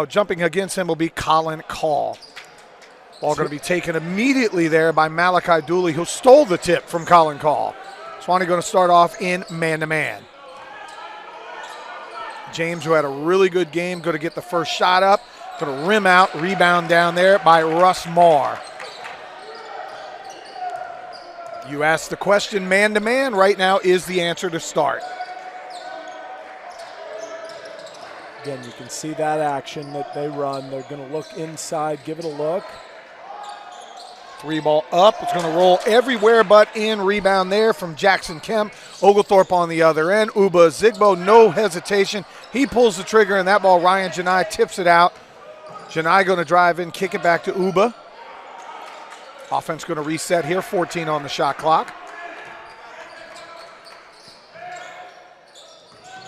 jumping against him will be Colin Call. Ball going to be taken immediately there by Malachi Dooley, who stole the tip from Colin Call. Sewanee going to start off in man-to-man. James, who had a really good game, going to get the first shot up. Going to rim out, rebound down there by Russ Marr. You asked the question, man-to-man right now is the answer to start. Again, you can see that action that they run. They're going to look inside, give it a look. 3 ball up. It's going to roll everywhere but in. Rebound there from Jackson Kemp. Oglethorpe on the other end. Uba Zigbo, no hesitation. He pulls the trigger, and that ball, Ryan Janai tips it out. Janai going to drive in, kick it back to Uba. Offense going to reset here, 14 on the shot clock.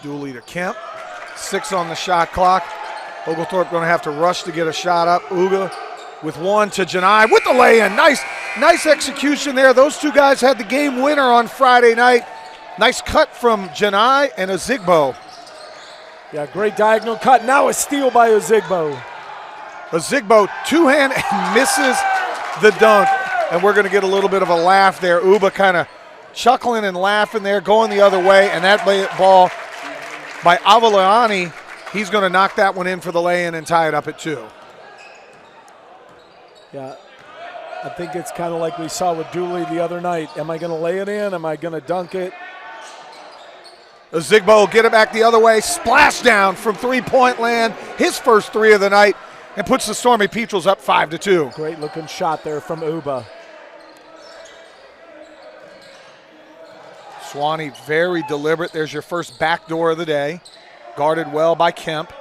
Dooley to Kemp, 6 on the shot clock. Oglethorpe going to have to rush to get a shot up. Uga with 1 to Janai with the lay-in. Nice execution there. Those two guys had the game winner on Friday night. Nice cut from Janai and Ozigbo. Yeah, great diagonal cut. Now a steal by Ozigbo. Ozigbo two-hand and misses the dunk. And we're going to get a little bit of a laugh there. Uba kind of chuckling and laughing there, going the other way. And that ball by Avellani, he's going to knock that one in for the lay-in and tie it up at 2. Yeah, I think it's kind of like we saw with Dooley the other night. Am I going to lay it in? Am I going to dunk it? Ozigbo will get it back the other way. Splash down from three-point land. His first 3 of the night, and puts the Stormy Petrels up 5-2. Great looking shot there from Uba. Sewanee very deliberate. There's your first backdoor of the day. Guarded well by Kemp.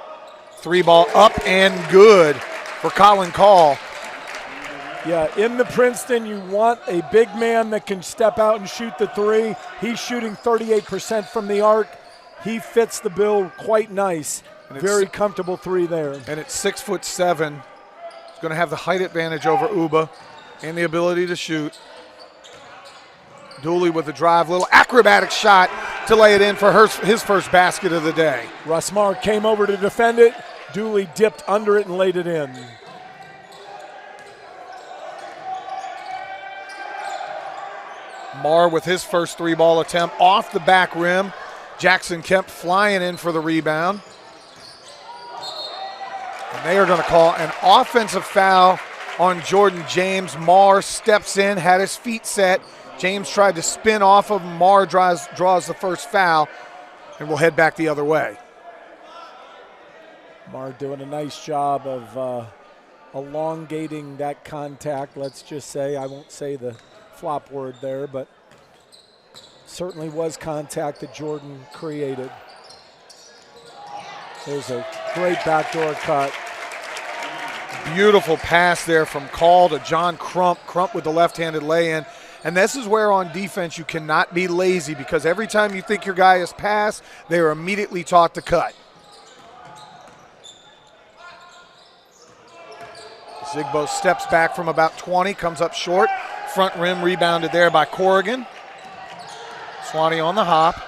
3 ball up and good for Colin Call. Yeah, in the Princeton, you want a big man that can step out and shoot the 3. He's shooting 38% from the arc. He fits the bill quite nice. Very comfortable 3 there. And at 6'7", he's going to have the height advantage over Uba and the ability to shoot. Dooley with the drive, little acrobatic shot to lay it in for his first basket of the day. Russ Marr came over to defend it. Dooley dipped under it and laid it in. Marr with his first 3-ball attempt off the back rim. Jackson Kemp flying in for the rebound. And they are going to call an offensive foul on Jordan James. Marr steps in, had his feet set. James tried to spin off of him. Marr draws the first foul, and will head back the other way. Marr doing a nice job of elongating that contact, let's just say. I won't say the flop word there, but certainly was contact that Jordan created. There's a great backdoor cut. Beautiful pass there from Call to John Crump. Crump with the left-handed lay-in. And this is where on defense you cannot be lazy, because every time you think your guy has passed, they are immediately taught to cut. Zigbo steps back from about 20, comes up short. Front rim rebounded there by Corrigan. Sewanee on the hop.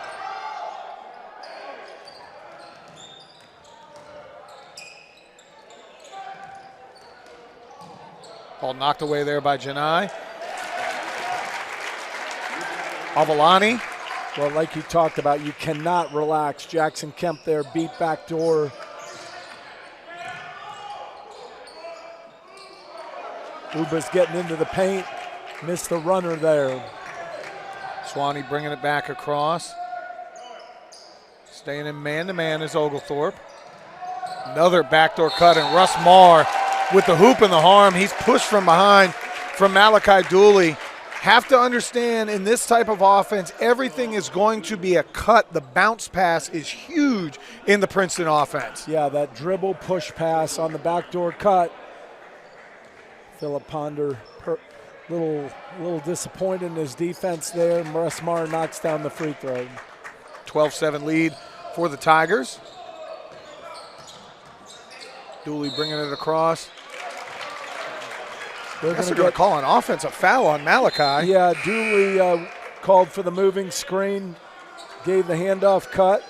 Ball knocked away there by Janai. Avellani. Well, like you talked about, you cannot relax. Jackson Kemp there, beat back door. Uba's getting into the paint. Missed the runner there. Sewanee bringing it back across. Staying in man-to-man is Oglethorpe. Another backdoor cut, and Russ Marr with the hoop and the harm. He's pushed from behind from Malachi Dooley. Have to understand, in this type of offense, everything is going to be a cut. The bounce pass is huge in the Princeton offense. Yeah, that dribble push pass on the backdoor cut. Philip Ponder, little disappointed in his defense there. Russ Marr knocks down the free throw. 12-7 lead for the Tigers. Dooley bringing it across. They're going to call an offensive foul on Malachi. Yeah, Dooley called for the moving screen, gave the handoff cut.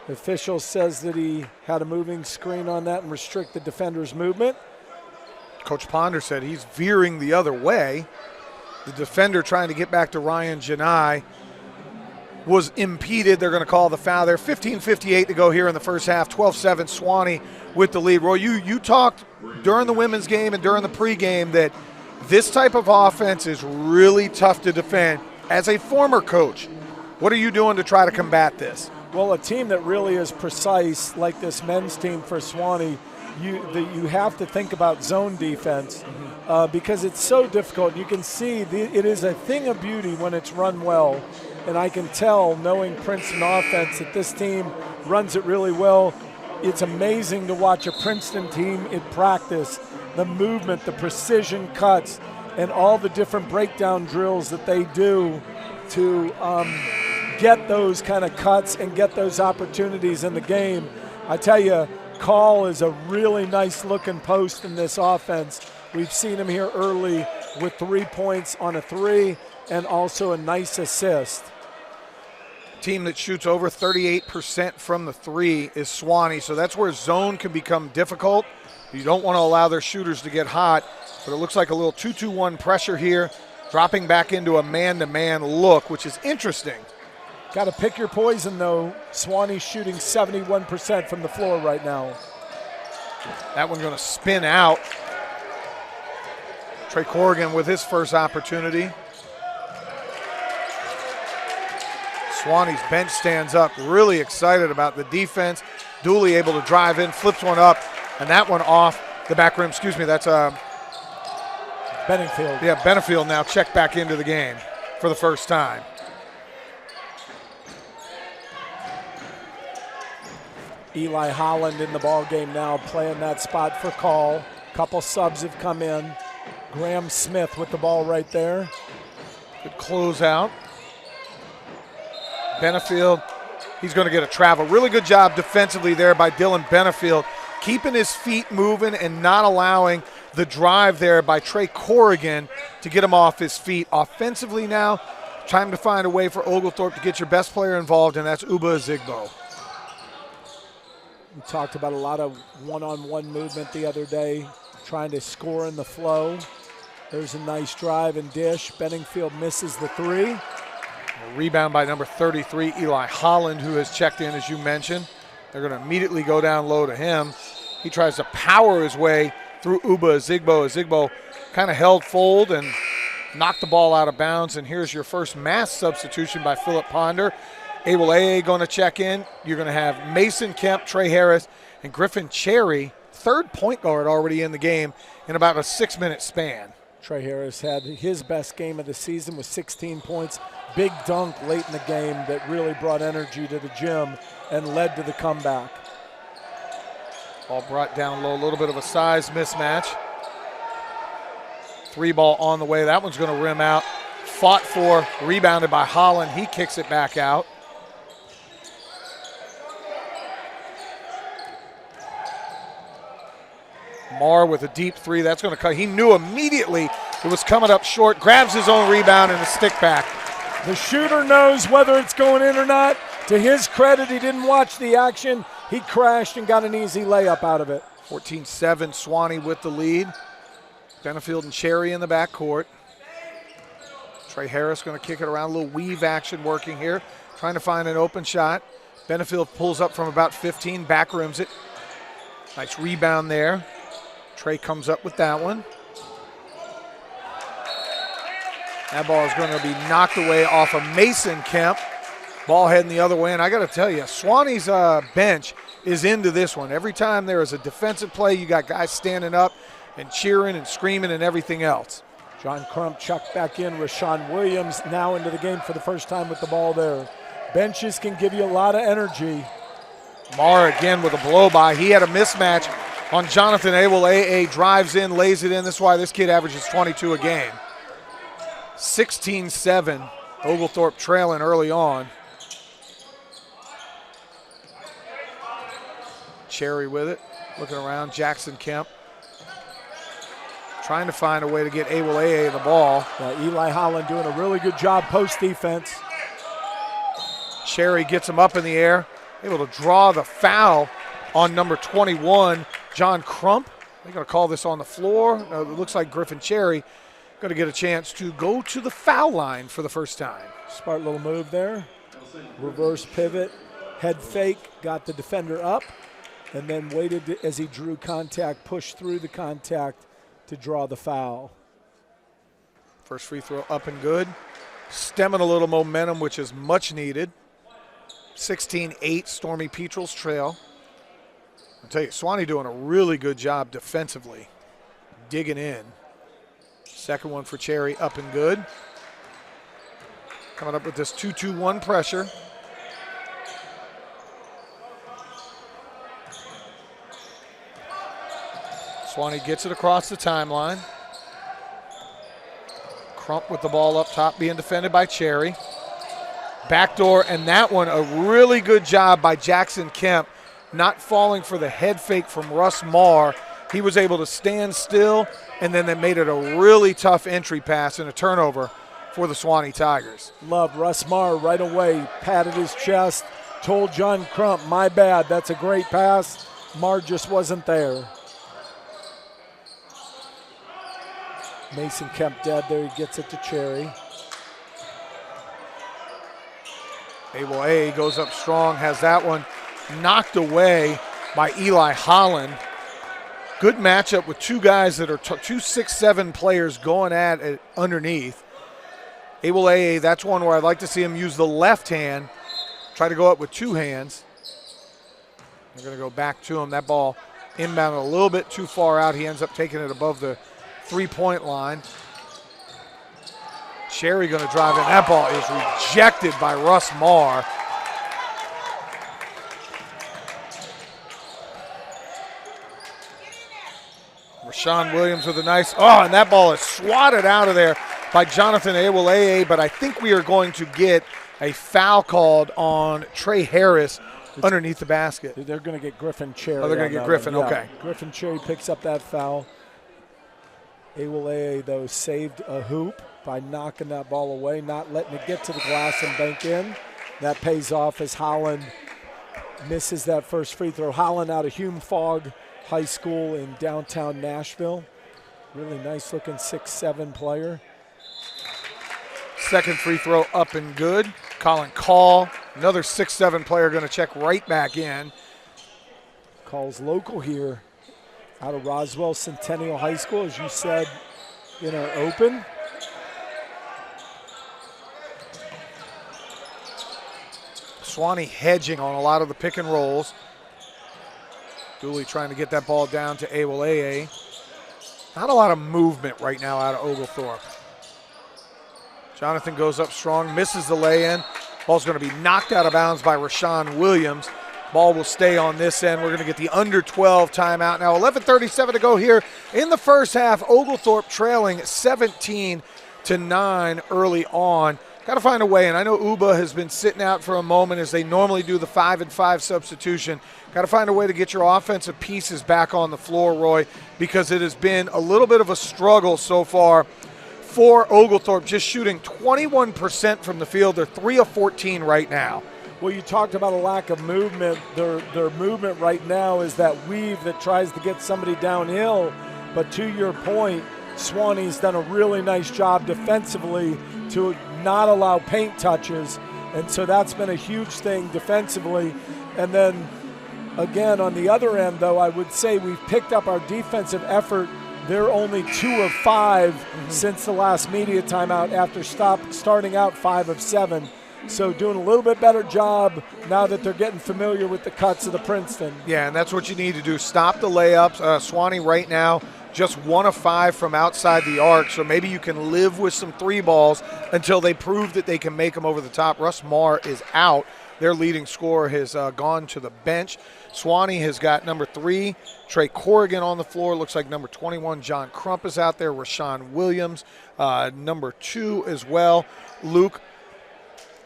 The official says that he had a moving screen on that and restrict the defender's movement. Coach Ponder said he's veering the other way. The defender trying to get back to Ryan Janai was impeded. They're going to call the foul there. 15:58 to go here in the first half. 12-7 Sewanee with the lead. Roy, you talked during the women's game and during the pregame that this type of offense is really tough to defend. As a former coach, what are you doing to try to combat this? Well, a team that really is precise, like this men's team for Sewanee, you have to think about zone defense because it's so difficult. You can see it is a thing of beauty when it's run well, and I can tell, knowing Princeton offense, that this team runs it really well. It's amazing to watch a Princeton team in practice, the movement, the precision cuts, and all the different breakdown drills that they do to get those kind of cuts and get those opportunities in the game. I tell you, Call is a really nice looking post in this offense. We've seen him here early with 3 points on a three and also a nice assist. Team that shoots over 38% from the three is Sewanee, so that's where zone can become difficult. You don't want to allow their shooters to get hot, but it looks like a little 2-2-1 pressure here, dropping back into a man-to-man look, which is interesting. Got to pick your poison, though. Sewanee's shooting 71% from the floor right now. That one's going to spin out. Trey Corrigan with his first opportunity. Sewanee's bench stands up, really excited about the defense. Dooley able to drive in, flips one up, and that one off the back rim. Excuse me, that's Benningfield. Yeah, Benefield now checked back into the game for the first time. Eli Holland in the ball game now, playing that spot for Call. Couple subs have come in. Graham Smith with the ball right there. Good closeout. Benefield, he's going to get a travel. Really good job defensively there by Dylan Benefield, keeping his feet moving and not allowing the drive there by Trey Corrigan to get him off his feet. Offensively now, time to find a way for Oglethorpe to get your best player involved, and that's Uba Zigbo. We talked about a lot of one-on-one movement the other day, trying to score in the flow. There's a nice drive and dish. Benningfield misses the three. A rebound by number 33, Eli Holland, who has checked in, as you mentioned. They're going to immediately go down low to him. He tries to power his way through Uba Zigbo. Zigbo kind of held fold and knocked the ball out of bounds. And here's your first mass substitution by Philip Ponder. Awoleye going to check in. You're going to have Mason Kemp, Trey Harris, and Griffin Cherry, third point guard already in the game in about a 6-minute span. Trey Harris had his best game of the season with 16 points. Big dunk late in the game that really brought energy to the gym and led to the comeback. Ball brought down low, a little bit of a size mismatch. Three ball on the way. That one's going to rim out. Fought for, rebounded by Holland. He kicks it back out. Marr with a deep three. That's going to cut. He knew immediately it was coming up short. Grabs his own rebound and a stick back. The shooter knows whether it's going in or not. To his credit, he didn't watch the action. He crashed and got an easy layup out of it. 14-7, Sewanee with the lead. Benefield and Cherry in the backcourt. Trey Harris going to kick it around. A little weave action working here. Trying to find an open shot. Benefield pulls up from about 15, back rims it. Nice rebound there. Trey comes up with that one. That ball is going to be knocked away off of Mason Kemp. Ball heading the other way, and I got to tell you, Sewanee's bench is into this one. Every time there is a defensive play, you got guys standing up and cheering and screaming and everything else. John Crump chucked back in. Rashawn Williams now into the game for the first time with the ball there. Benches can give you a lot of energy. Marr again with a blow-by. He had a mismatch on Jonathan Awoleye, drives in, lays it in. That's why this kid averages 22 a game. 16-7, Oglethorpe trailing early on. Cherry with it, looking around. Jackson Kemp trying to find a way to get Awoleye the ball. Eli Holland doing a really good job post defense. Cherry gets him up in the air, able to draw the foul on number 21, John Crump. They're going to call this on the floor. It looks like Griffin Cherry going to get a chance to go to the foul line for the first time. Smart little move there. Reverse pivot, head fake, got the defender up, and then waited as he drew contact, pushed through the contact to draw the foul. First free throw up and good. Stemming a little momentum, which is much needed. 16-8, Stormy Petrels trail. I'll tell you, Sewanee doing a really good job defensively, digging in. Second one for Cherry, up and good. Coming up with this 2-2-1 pressure. Sewanee gets it across the timeline. Crump with the ball up top, being defended by Cherry. Backdoor, and that one, a really good job by Jackson Kemp, not falling for the head fake from Russ Marr. He was able to stand still, and then they made it a really tough entry pass and a turnover for the Sewanee Tigers. Love Russ Marr right away, patted his chest, told John Crump, my bad, that's a great pass. Marr just wasn't there. Mason Kemp dead there, he gets it to Cherry. A goes up strong, has that one knocked away by Eli Holland. Good matchup with two guys that are two 6'7" players going at it underneath. A, that's one where I'd like to see him use the left hand, try to go up with two hands. They're going to go back to him. That ball inbound a little bit too far out. He ends up taking it above the three-point line. Cherry going to drive in. That ball is rejected by Russ Marr. Rashawn Williams with a nice, and that ball is swatted out of there by Jonathan Awoleye, but I think we are going to get a foul called on Trey Harris underneath the basket. They're going to get Griffin Cherry. Oh, they're going to get Griffin, okay. Griffin Cherry picks up that foul. Awoleye, though, saved a hoop by knocking that ball away, not letting it get to the glass and bank in. That pays off as Holland misses that first free throw. Holland out of Hume Fogg High School in downtown Nashville. Really nice looking 6'7" player. Second free throw up and good. Colin Call, another 6'7" player, going to check right back in. Call's local here out of Roswell Centennial High School, as you said in our open. Sewanee hedging on a lot of the pick and rolls. Dooley trying to get that ball down to Awoleye. Not a lot of movement right now out of Oglethorpe. Jonathan goes up strong, misses the lay-in. Ball's going to be knocked out of bounds by Rashawn Williams. Ball will stay on this end. We're going to get the under 12 timeout. Now 11:37 to go here in the first half. Oglethorpe trailing 17-9 early on. Got to find a way, and I know Uba has been sitting out for a moment as they normally do the 5-and-5 substitution. Got to find a way to get your offensive pieces back on the floor, Roy, because it has been a little bit of a struggle so far for Oglethorpe, just shooting 21% from the field. They're 3 of 14 right now. Well, you talked about a lack of movement. Their movement right now is that weave that tries to get somebody downhill. But to your point, Sewanee's done a really nice job defensively to not allow paint touches. And so that's been a huge thing defensively. And then, again, on the other end, though, I would say we've picked up our defensive effort. They're only 2 of 5 since the last media timeout after starting out 5 of 7. So doing a little bit better job now that they're getting familiar with the cuts of the Princeton. Yeah, and that's what you need to do. Stop the layups. Sewanee right now just 1 of 5 from outside the arc, so maybe you can live with some 3 balls until they prove that they can make them over the top. Russ Marr is out. Their leading scorer has gone to the bench. Sewanee has got number 3, Trey Corrigan, on the floor. Looks like number 21, John Crump, is out there. Rashawn Williams, number 2 as well. Luke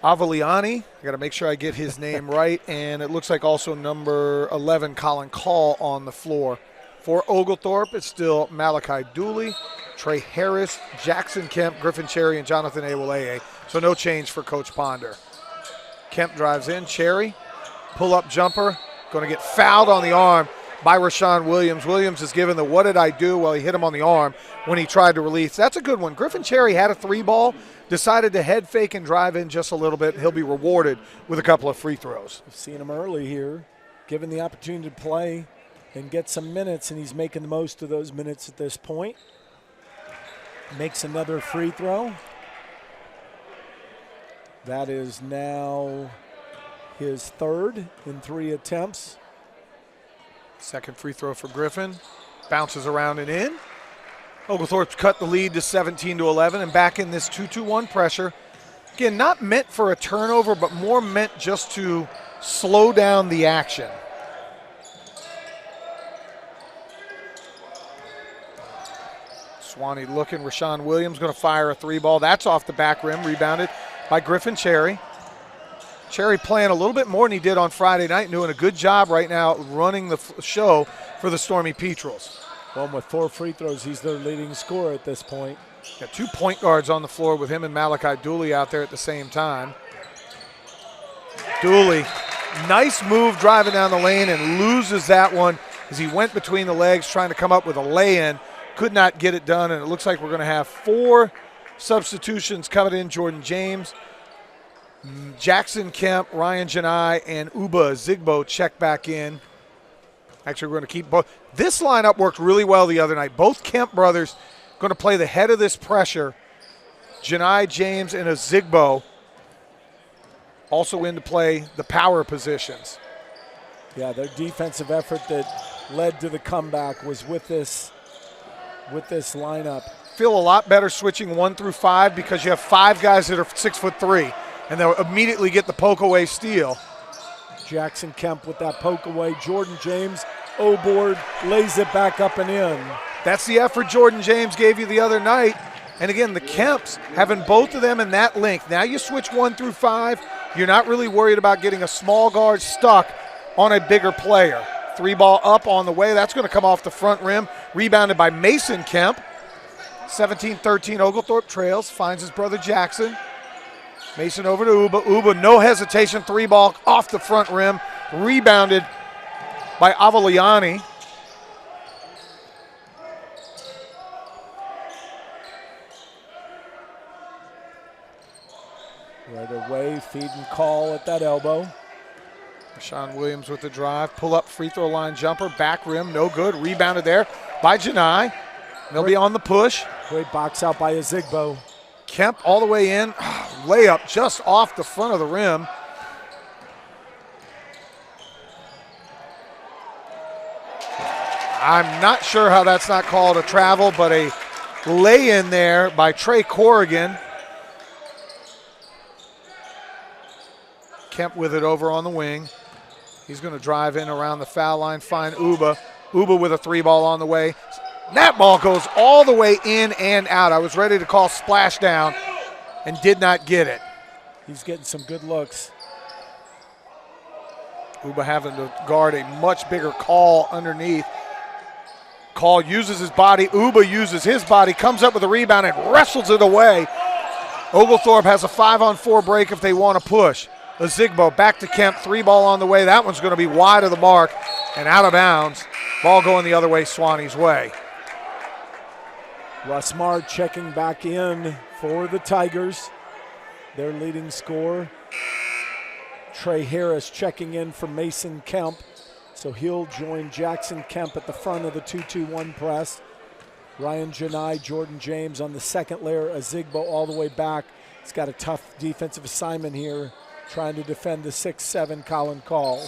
Avaliani, I got to make sure I get his name right. And it looks like also number 11, Colin Call, on the floor. For Oglethorpe, it's still Malachi Dooley, Trey Harris, Jackson Kemp, Griffin Cherry, and Jonathan Awoleye. So no change for Coach Ponder. Kemp drives in. Cherry Pull-up jumper, going to get fouled on the arm by Rashawn Williams. Williams is given the what did I do? Well, he hit him on the arm when he tried to release. That's a good one. Griffin Cherry had a 3-ball, decided to head fake and drive in just a little bit. He'll be rewarded with a couple of free throws. We've seen him early here, given the opportunity to play and get some minutes, and he's making the most of those minutes at this point. Makes another free throw. That is now his third in 3 attempts. Second free throw for Griffin. Bounces around and in. Oglethorpe's cut the lead to 17-11 and back in this 2-2-1 pressure. Again, not meant for a turnover, but more meant just to slow down the action. Sewanee looking. Rashawn Williams going to fire a 3-ball. That's off the back rim, rebounded by Griffin Cherry. Cherry playing a little bit more than he did on Friday night, doing a good job right now running the show for the Stormy Petrels. Well, with 4 free throws, he's their leading scorer at this point. Got 2 point guards on the floor with him and Malachi Dooley out there at the same time. Dooley, nice move driving down the lane and loses that one as he went between the legs trying to come up with a lay-in. Could not get it done, and it looks like we're going to have 4 substitutions coming in. Jordan James, Jackson Kemp, Ryan Janai, and Uba Zigbo check back in. Actually, we're going to keep both. This lineup worked really well the other night. Both Kemp brothers going to play the head of this pressure. Janai, James, and a Zigbo also in to play the power positions. Yeah, their defensive effort that led to the comeback was with this lineup. Feel a lot better switching 1 through 5 because you have 5 guys that are 6'3", and they'll immediately get the poke away steal. Jackson Kemp with that poke away. Jordan James, O-board, lays it back up and in. That's the effort Jordan James gave you the other night. And again, the Kemps, having both of them in that length. Now you switch 1 through 5. You're not really worried about getting a small guard stuck on a bigger player. 3-ball up on the way. That's going to come off the front rim. Rebounded by Mason Kemp. 17-13, Oglethorpe trails. Finds his brother Jackson. Mason over to Uba. Uba, no hesitation. 3-ball off the front rim. Rebounded by Avaliani. Right away, feed and call at that elbow. Rashawn Williams with the drive. Pull up free throw line jumper. Back rim, no good. Rebounded there by Janai. They'll be on the push. Great box out by Zigbo. Kemp all the way in. Layup just off the front of the rim. I'm not sure how that's not called a travel, but a lay-in there by Trey Corrigan. Kemp with it over on the wing. He's going to drive in around the foul line, find Uba. Uba with a 3-ball on the way. That ball goes all the way in and out. I was ready to call splashdown and did not get it. He's getting some good looks. Uba having to guard a much bigger call underneath. Call uses his body. Uba uses his body, comes up with a rebound and wrestles it away. Oglethorpe has a 5-on-4 break if they want to push. Zigbo back to Kemp, 3-ball on the way. That one's going to be wide of the mark and out of bounds. Ball going the other way, Sewanee's way. Russ Mard checking back in for the Tigers. Their leading scorer. Trey Harris checking in for Mason Kemp. So he'll join Jackson Kemp at the front of the 2-2-1 press. Ryan Janai, Jordan James on the second layer. Zigbo all the way back. He's got a tough defensive assignment here, trying to defend the 6'7" Colin Call.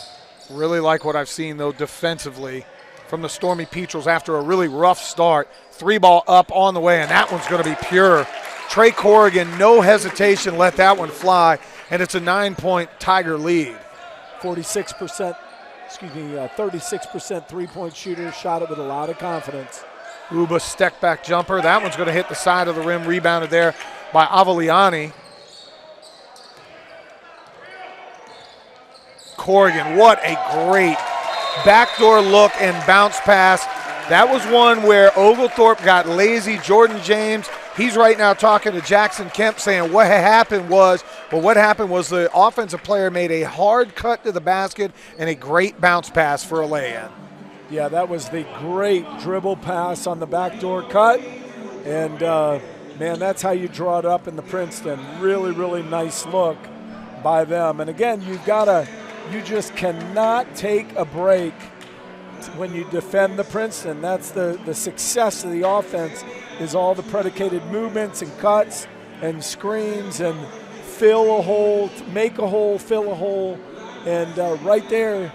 Really like what I've seen, though, defensively from the Stormy Petrels after a really rough start. 3-ball up on the way, and that one's going to be pure. Trey Corrigan, no hesitation, let that one fly, and it's a 9-point Tiger lead. 36% 3-point shooter, shot it with a lot of confidence. Uba step back jumper. That one's going to hit the side of the rim, rebounded there by Avaliani. Corrigan, what a great backdoor look and bounce pass. That was one where Oglethorpe got lazy. Jordan James He's right now talking to Jackson Kemp saying what happened was the offensive player made a hard cut to the basket and a great bounce pass for a lay-in. Yeah, that was the great dribble pass on the backdoor cut. And, man, that's how you draw it up in the Princeton. Really, really nice look by them. And, again, you just cannot take a break when you defend the Princeton. That's the success of the offense, is all the predicated movements and cuts and screens and fill a hole, make a hole, fill a hole. And right there,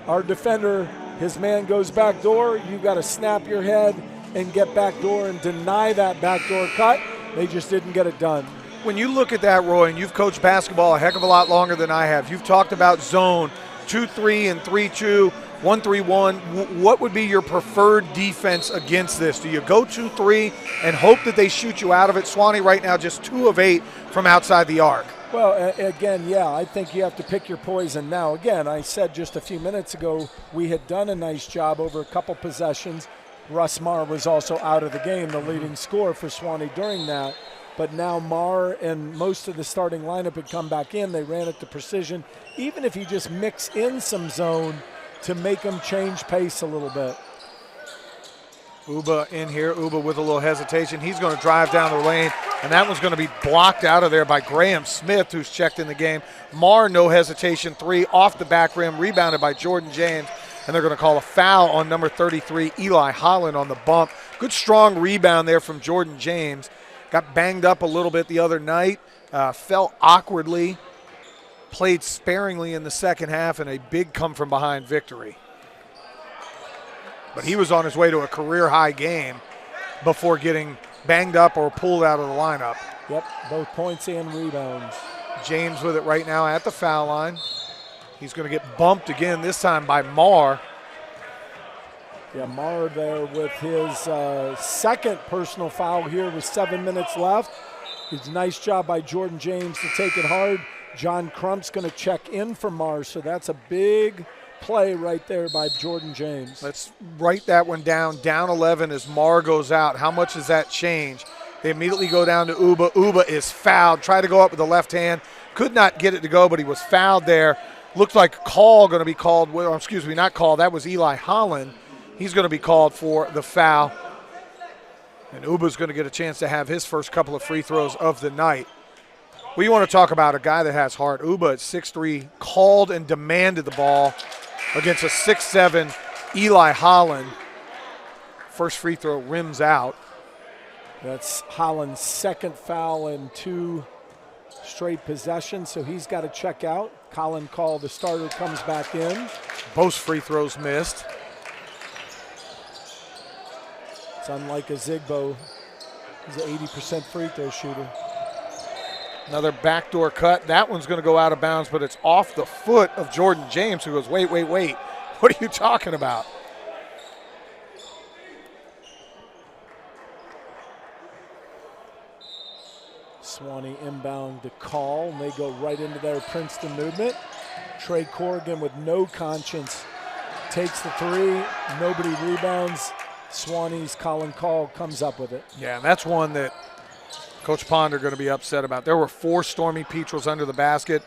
our defender, his man goes back door. You got to snap your head and get back door and deny that backdoor cut. They just didn't get it done. When you look at that, Roy, and you've coached basketball a heck of a lot longer than I have, you've talked about zone 2-3 and 3-2, 1-3-1. What would be your preferred defense against this? Do you go 2-3 and hope that they shoot you out of it? Sewanee right now just 2 of 8 from outside the arc. Well, again, yeah, I think you have to pick your poison now. Again, I said just a few minutes ago we had done a nice job over a couple possessions. Russ Marr was also out of the game, the leading scorer for Sewanee during that. But now Marr and most of the starting lineup had come back in. They ran it to precision. Even if you just mix in some zone to make them change pace a little bit. Uba in here. Uba with a little hesitation. He's going to drive down the lane, and that one's going to be blocked out of there by Graham Smith, who's checked in the game. Marr, no hesitation, 3 off the back rim, rebounded by Jordan James, and they're going to call a foul on number 33, Eli Holland, on the bump. Good, strong rebound there from Jordan James. Got banged up a little bit the other night, fell awkwardly, played sparingly in the second half, and a big come-from-behind victory. But he was on his way to a career-high game before getting banged up or pulled out of the lineup. Yep, both points and rebounds. James with it right now at the foul line. He's going to get bumped again, this time by Marr. Yeah, Marr there with his second personal foul here with 7 minutes left. It's a nice job by Jordan James to take it hard. John Crump's going to check in for Marr, so that's a big play right there by Jordan James. Let's write that one down. Down 11 as Marr goes out. How much does that change? They immediately go down to Uba. Uba is fouled. Tried to go up with the left hand. Could not get it to go, but he was fouled there. Looked like a call going to be called. Well, excuse me, not called. That was Eli Holland. He's going to be called for the foul. And Uba's going to get a chance to have his first couple of free throws of the night. We want to talk about a guy that has heart. Uba at 6'3", called and demanded the ball against a 6'7" Eli Holland. First free throw rims out. That's Holland's second foul in 2 straight possessions, so he's got to check out. Colin Call, the starter, comes back in. Both free throws missed. It's unlike a Zigbo. He's an 80% free throw shooter. Another backdoor cut. That one's going to go out of bounds, but it's off the foot of Jordan James, who goes, wait. What are you talking about? Sewanee inbound to Call, and they go right into their Princeton movement. Trey Corrigan with no conscience takes the 3. Nobody rebounds. Sewanee's Colin Call comes up with it. Yeah, and that's one that Coach Ponder going to be upset about. There were 4 Stormy Petrels under the basket,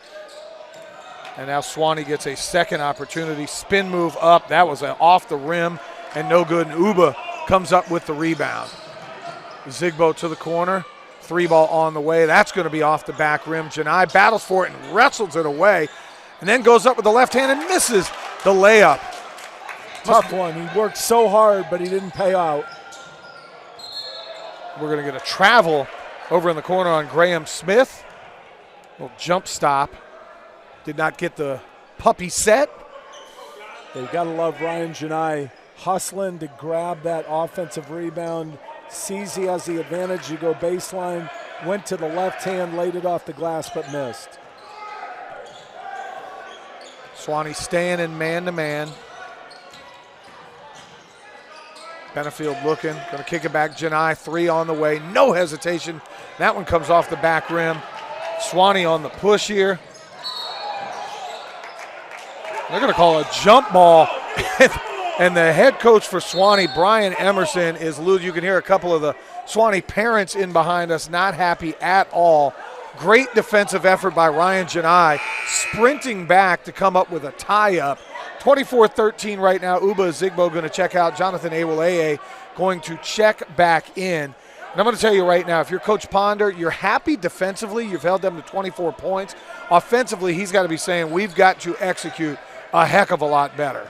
and now Sewanee gets a second opportunity. Spin move up. That was off the rim and no good, and Uba comes up with the rebound. Zigbo to the corner. 3 ball on the way. That's going to be off the back rim. Janai battles for it and wrestles it away, and then goes up with the left hand and misses the layup. Tough one. He worked so hard, but he didn't pay out. We're going to get a travel over in the corner on Graham Smith. Little jump stop. Did not get the puppy set. You've got to love Ryan Janai hustling to grab that offensive rebound. Sees he has the advantage to go baseline. Went to the left hand, laid it off the glass, but missed. Sewanee staying in man-to-man. Benefield looking, going to kick it back. Janai, 3 on the way, no hesitation. That one comes off the back rim. Sewanee on the push here. They're going to call a jump ball. And the head coach for Sewanee, Brian Emerson, is losing. You can hear a couple of the Sewanee parents in behind us, not happy at all. Great defensive effort by Ryan Janai, sprinting back to come up with a tie-up. 24-13 right now. Uba Zigbo going to check out. Jonathan Awoleye going to check back in. And I'm going to tell you right now, if you're Coach Ponder, you're happy defensively. You've held them to 24 points. Offensively, he's got to be saying, we've got to execute a heck of a lot better.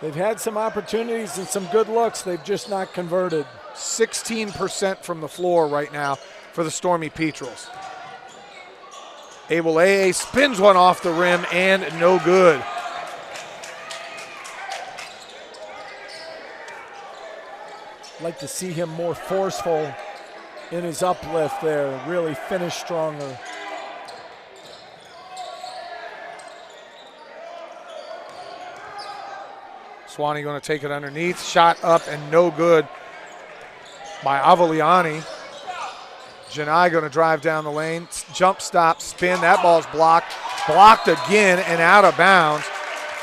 They've had some opportunities and some good looks. They've just not converted. 16% from the floor right now for the Stormy Petrels. Awoleye spins one off the rim and no good. I'd like to see him more forceful in his uplift there, really finish stronger. Sewanee going to take it underneath. Shot up and no good by Avaliani. Janai going to drive down the lane. Jump stop, spin. That ball's blocked. Blocked again and out of bounds.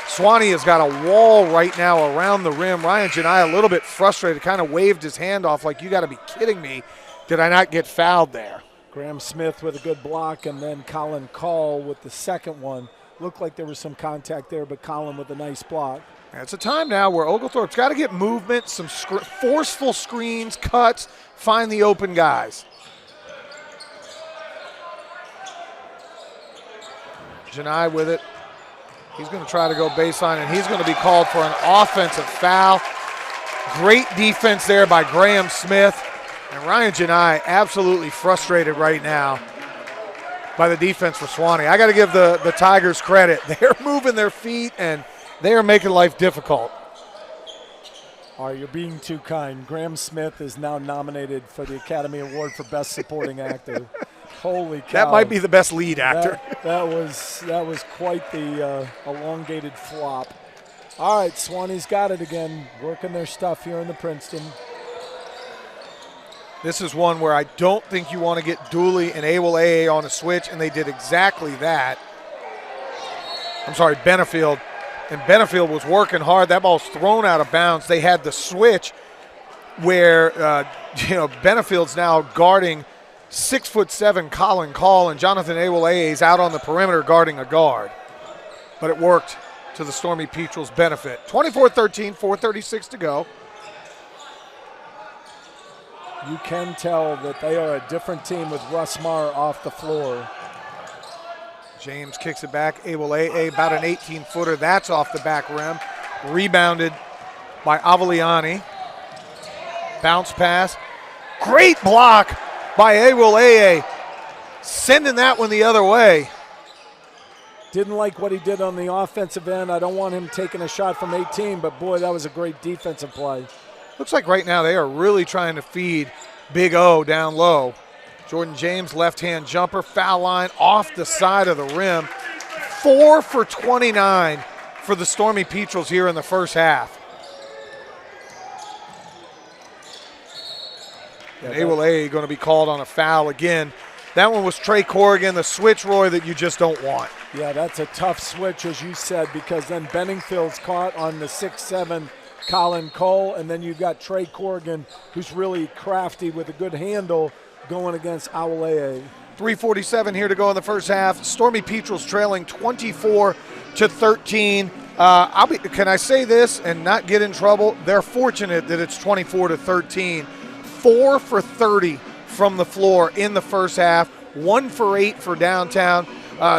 Sewanee has got a wall right now around the rim. Ryan Janai a little bit frustrated, kind of waved his hand off like, you got to be kidding me. Did I not get fouled there? Graham Smith with a good block, and then Colin Call with the second one. Looked like there was some contact there, but Colin with a nice block. It's a time now where Oglethorpe's got to get movement, some forceful screens, cuts, find the open guys. Janai with it. He's going to try to go baseline, and he's going to be called for an offensive foul. Great defense there by Graham Smith. And Ryan Janai absolutely frustrated right now by the defense for Sewanee. I got to give the Tigers credit. They're moving their feet, and they are making life difficult. Oh, you're being too kind. Graham Smith is now nominated for the Academy Award for Best Supporting Actor. Holy cow. That might be the best lead actor. That was quite the elongated flop. All right, Sewanee's got it again, working their stuff here in the Princeton. This is one where I don't think you want to get Dooley and Awoleye on a switch, and they did exactly that. I'm sorry, Benefield. And Benefield was working hard. That ball's thrown out of bounds. They had the switch where, Benefield's now guarding 6'7" Colin Call, and Jonathan Awoleye is out on the perimeter guarding a guard. But it worked to the Stormy Petrels' benefit. 24-13, 4:36 to go. You can tell that they are a different team with Russ Marr off the floor. James kicks it back. Awoleye, about an 18-footer. That's off the back rim. Rebounded by Avaliani. Bounce pass. Great block by Awoleye. Sending that one the other way. Didn't like what he did on the offensive end. I don't want him taking a shot from 18, but boy, that was a great defensive play. Looks like right now they are really trying to feed Big O down low. Jordan James, left-hand jumper, foul line off the side of the rim. 4 for 29 for the Stormy Petrels here in the first half. And Awoleye going to be called on a foul again. That one was Trey Corrigan, the switch, Roy, that you just don't want. Yeah, that's a tough switch, as you said, because then Benningfield's caught on the 6'7", Colin Cole, and then you've got Trey Corrigan, who's really crafty with a good handle, going against Awoleye. 3:47 here to go in the first half. Stormy Petrels trailing 24-13. Can I say this and not get in trouble? They're fortunate that it's 24-13. 4 for 30 from the floor in the first half. 1 for 8 for downtown.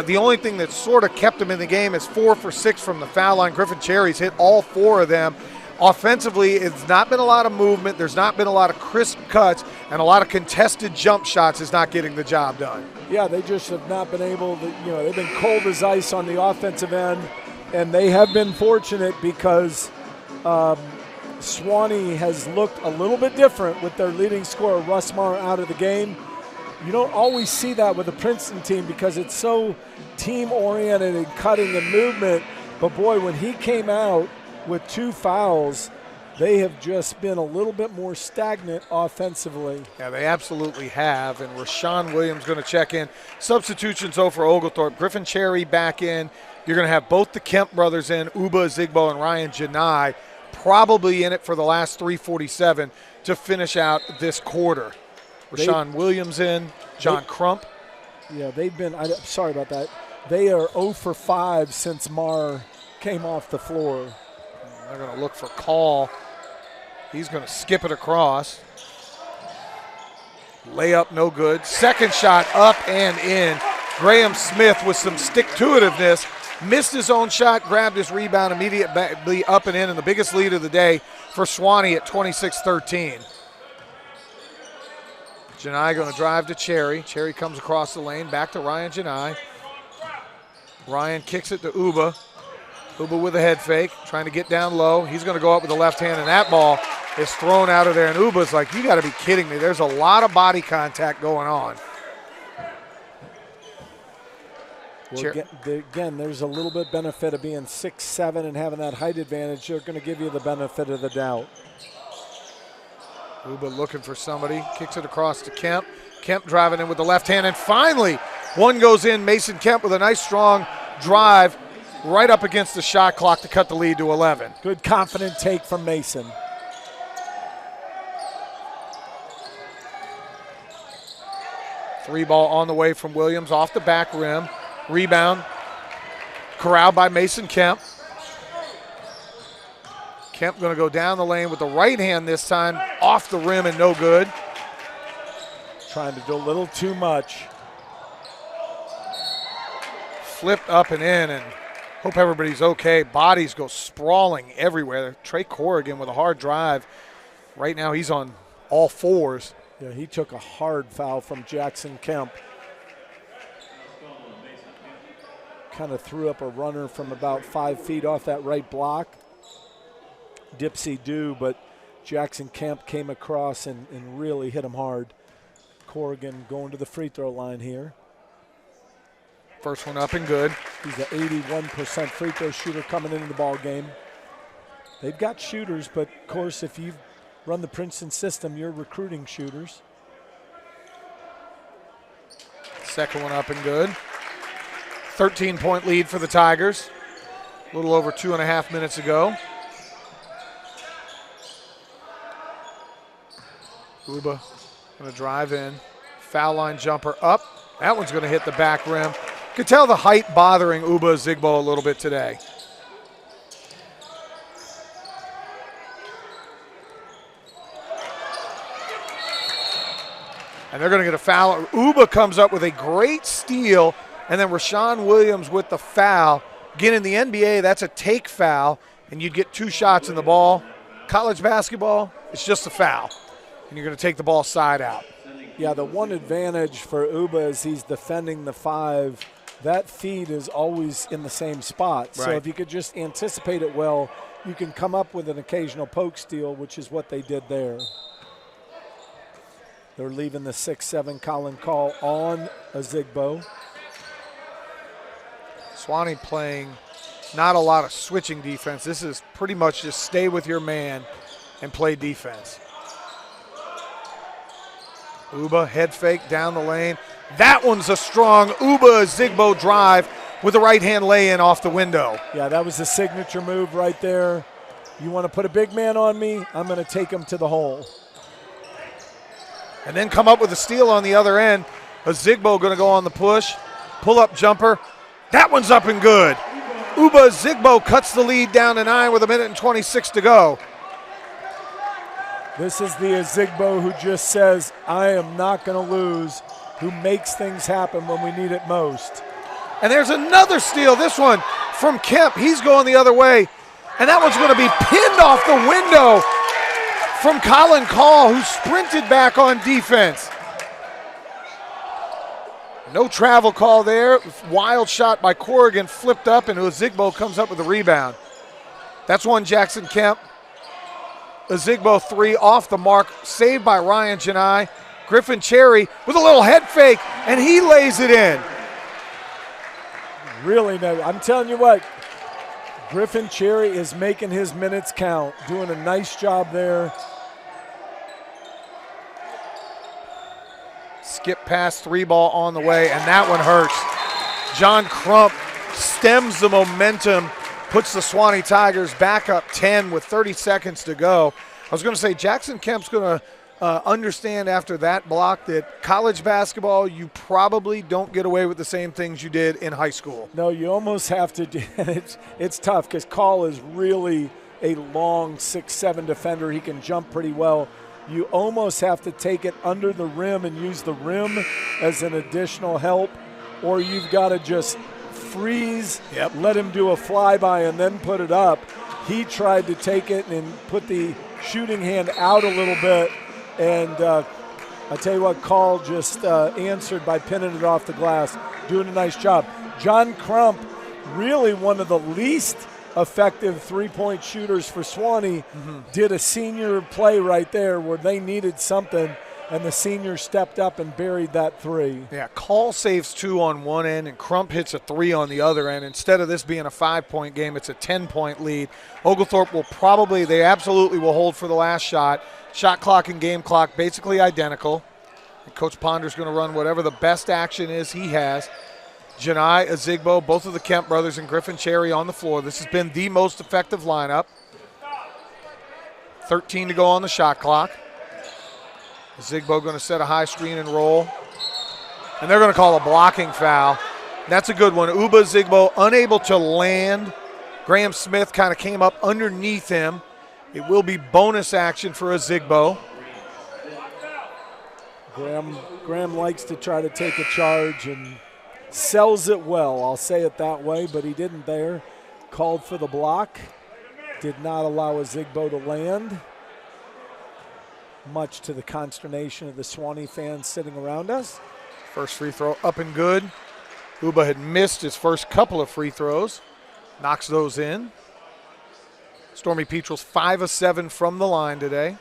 The only thing that sort of kept them in the game is 4 for 6 from the foul line. Griffin Cherry's hit all 4 of them. Offensively, it's not been a lot of movement. There's not been a lot of crisp cuts, and a lot of contested jump shots is not getting the job done. Yeah, they just have not been able to, they've been cold as ice on the offensive end, and they have been fortunate because Sewanee has looked a little bit different with their leading scorer, Russ Marr, out of the game. You don't always see that with a Princeton team because it's so team-oriented and cutting and movement, but boy, when he came out with 2 fouls, they have just been a little bit more stagnant offensively. Yeah, they absolutely have. And Rashawn Williams going to check in. Substitutions, though, for Oglethorpe. Griffin Cherry back in. You're going to have both the Kemp brothers in, Uba Zigbo and Ryan Janai. probably in it for the last 3:47 to finish out this quarter. Rashawn Williams in, John Crump. Yeah, they've been, sorry about that. They are 0 for 5 since Marr came off the floor. They're going to look for call. He's going to skip it across. Layup no good. Second shot up and in. Graham Smith with some stick-to-itiveness. Missed his own shot, grabbed his rebound, immediately up and in, and the biggest lead of the day for Sewanee at 26-13. Janai going to drive to Cherry. Cherry comes across the lane, back to Ryan Janai. Ryan kicks it to Uba. Uba with a head fake, trying to get down low. He's going to go up with the left hand, and that ball is thrown out of there. And Uba's like, you got to be kidding me. There's a lot of body contact going on. Well, again, there's a little bit benefit of being 6'7" and having that height advantage. They're going to give you the benefit of the doubt. Uba looking for somebody, kicks it across to Kemp. Kemp driving in with the left hand, and finally one goes in. Mason Kemp with a nice strong drive right up against the shot clock to cut the lead to 11. Good confident take from Mason. Three ball on the way from Williams off the back rim. Rebound corralled by Mason Kemp. Kemp going to go down the lane with the right hand this time, off the rim and no good. Trying to do a little too much. Flipped up and in, and hope everybody's okay. Bodies go sprawling everywhere. Trey Corrigan with a hard drive. Right now he's on all fours. Yeah, he took a hard foul from Jackson Kemp. Kind of threw up a runner from about 5 feet off that right block. Dipsy-do, but Jackson Kemp came across and really hit him hard. Corrigan going to the free throw line here. First one up and good. He's an 81% free throw shooter coming into the ball game. They've got shooters, but of course if you've run the Princeton system, you're recruiting shooters. Second one up and good. 13-point lead for the Tigers. A little over 2.5 minutes ago. Uba going to drive in. Foul line jumper up. That one's going to hit the back rim. You can tell the height bothering Uba Zigbo a little bit today. And they're going to get a foul. Uba comes up with a great steal, and then Rashawn Williams with the foul. Again, in the NBA, that's a take foul, and you'd get 2 shots in the ball. College basketball, it's just a foul, and you're going to take the ball side out. Yeah, the one advantage for Uba is he's defending the 5. That feed is always in the same spot. Right. So if you could just anticipate it well, you can come up with an occasional poke steal, which is what they did there. They're leaving the 6'7" Colin Call on a Zigbo. Sewanee playing not a lot of switching defense. This is pretty much just stay with your man and play defense. Uba head fake down the lane. That one's a strong Uba Zigbo drive with a right-hand lay-in off the window. Yeah, that was the signature move right there. You want to put a big man on me? I'm going to take him to the hole. And then come up with a steal on the other end. A Zigbo going to go on the push. Pull-up jumper. That one's up and good. Uba Zigbo cuts the lead down to 9 with 1:26 to go. This is the Zigbo who just says, I am not going to lose, who makes things happen when we need it most. And there's another steal, this one from Kemp. He's going the other way. And that one's going to be pinned off the window from Colin Call, who sprinted back on defense. No travel call there. Wild shot by Corrigan, flipped up, and Ozigbo comes up with a rebound. That's one Jackson Kemp. Ozigbo 3 off the mark, saved by Ryan Janai. Griffin Cherry with a little head fake, and he lays it in. Really nice. I'm telling you what, Griffin Cherry is making his minutes count, doing a nice job there. Skip pass, 3 ball on the way, and that one hurts. John Crump stems the momentum puts the Sewanee Tigers back up 10 with 30 seconds to go. I was going to say Jackson Kemp's going to understand after that block that college basketball, you probably don't get away with the same things you did in high school. No, you almost have to do it. It's tough because Call is really a long 6'7" defender. He can jump pretty well. You almost have to take it under the rim and use the rim as an additional help, or you've got to just freeze, let him do a flyby, and then put it up. He tried to take it and put the shooting hand out a little bit, and I tell you what, Call just answered by pinning it off the glass, doing a nice job. John Crump, really one of the least effective three-point shooters for Sewanee, did a senior play right there where they needed something, and the senior stepped up and buried that three. Yeah, Call saves 2 on one end, and Crump hits a 3 on the other end. Instead of this being a 5-point game, it's a 10-point lead. Oglethorpe they absolutely will hold for the last shot. Shot clock and game clock basically identical. And Coach Ponder's going to run whatever the best action is he has. Janai, Azigbo, both of the Kemp brothers, and Griffin Cherry on the floor. This has been the most effective lineup. 13 to go on the shot clock. Azigbo going to set a high screen and roll. And they're going to call a blocking foul. That's a good one. Uba Azigbo unable to land. Graham Smith kind of came up underneath him. It will be bonus action for Azigbo. Graham likes to try to take a charge and sells it well, I'll say it that way, but he didn't there. Called for the block. Did not allow Azigbo to land, much to the consternation of the Sewanee fans sitting around us. First free throw up and good. Uba had missed his first couple of free throws. Knocks those in. Stormy Petrel's 5 of 7 from the line today.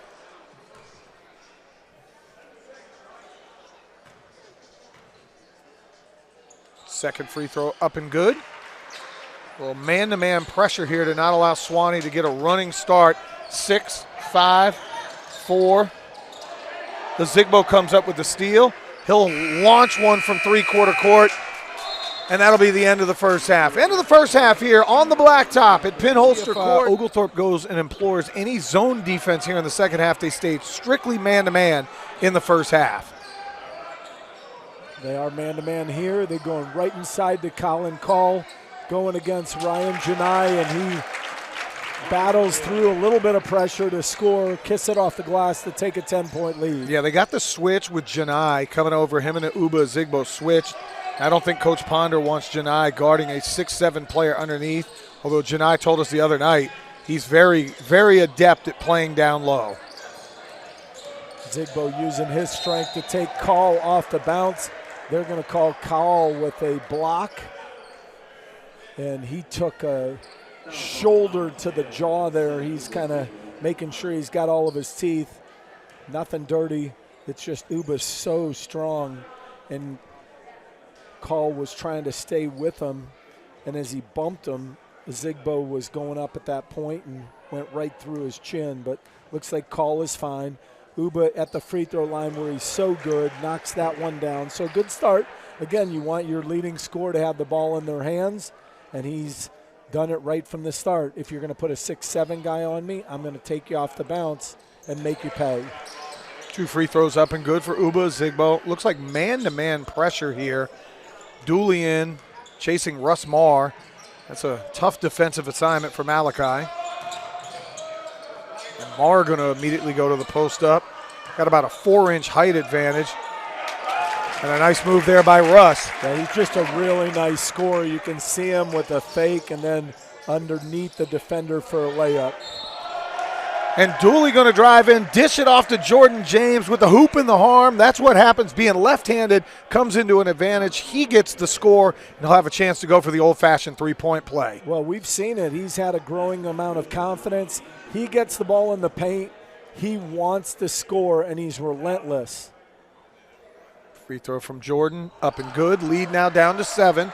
Second free throw up and good. A little man-to-man pressure here to not allow Sewanee to get a running start. 6, 5, 4. The Azigbo comes up with the steal. He'll launch one from three-quarter court, and that'll be the end of the first half. End of the first half here on the blacktop at Pinholster Court. Oglethorpe goes and implores any zone defense here in the second half. They stayed strictly man-to-man in the first half. They are man-to-man here. They're going right inside to Colin Call, going against Ryan Janai, and he battles through a little bit of pressure to score, kiss it off the glass to take a 10-point lead. Yeah, they got the switch with Janai coming over. Him and the Uba Azigbo switched. I don't think Coach Ponder wants Janai guarding a 6'7" player underneath, although Janai told us the other night he's very, very adept at playing down low. Azigbo using his strength to take Call off the bounce. They're going to call Call with a block, and he took a shoulder to the jaw there. He's kind of making sure he's got all of his teeth. Nothing dirty. It's just Uba's so strong, and Call was trying to stay with him, and as he bumped him, Azigbo was going up at that point and went right through his chin, but looks like Call is fine. Uba at the free throw line where he's so good, knocks that one down. So good start. Again, you want your leading scorer to have the ball in their hands, and he's done it right from the start. If you're going to put a 6'7" guy on me, I'm going to take you off the bounce and make you pay. 2 free throws up and good for Uba Azigbo. Looks like man-to-man pressure here. Dooley in, chasing Russ Marr. That's a tough defensive assignment for Malachi. And Marr going to immediately go to the post up. Got about a 4-inch height advantage. And a nice move there by Russ. Yeah, he's just a really nice scorer. You can see him with a fake and then underneath the defender for a layup. And Dooley going to drive in, dish it off to Jordan James with the hoop in the arm. That's what happens. Being left-handed comes into an advantage. He gets the score, and he'll have a chance to go for the old-fashioned three-point play. Well, we've seen it. He's had a growing amount of confidence. He gets the ball in the paint. He wants to score, and he's relentless. Free throw from Jordan, up and good. Lead now down to 7.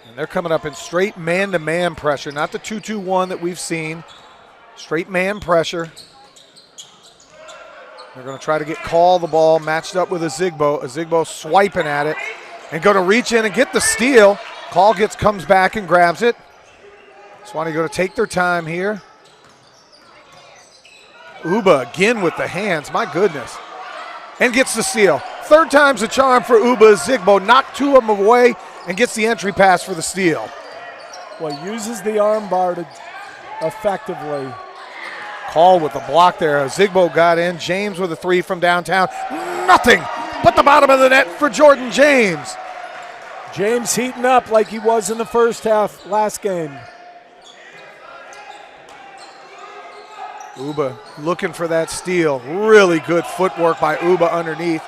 And they're coming up in straight man-to-man pressure, not the 2-2-1 that we've seen. Straight man pressure. They're going to try to get Call the ball matched up with Azigbo. Azigbo swiping at it and going to reach in and get the steal. Call comes back and grabs it. Sewanee going to take their time here. Uba again with the hands, my goodness. And gets the steal. Third time's a charm for Uba. Zigbo knocked two of them away and gets the entry pass for the steal. Well, uses the arm bar to effectively. Call with the block there. Zigbo got in. James with a three from downtown. Nothing but the bottom of the net for Jordan James. James heating up like he was in the first half last game. Uba looking for that steal. Really good footwork by Uba underneath.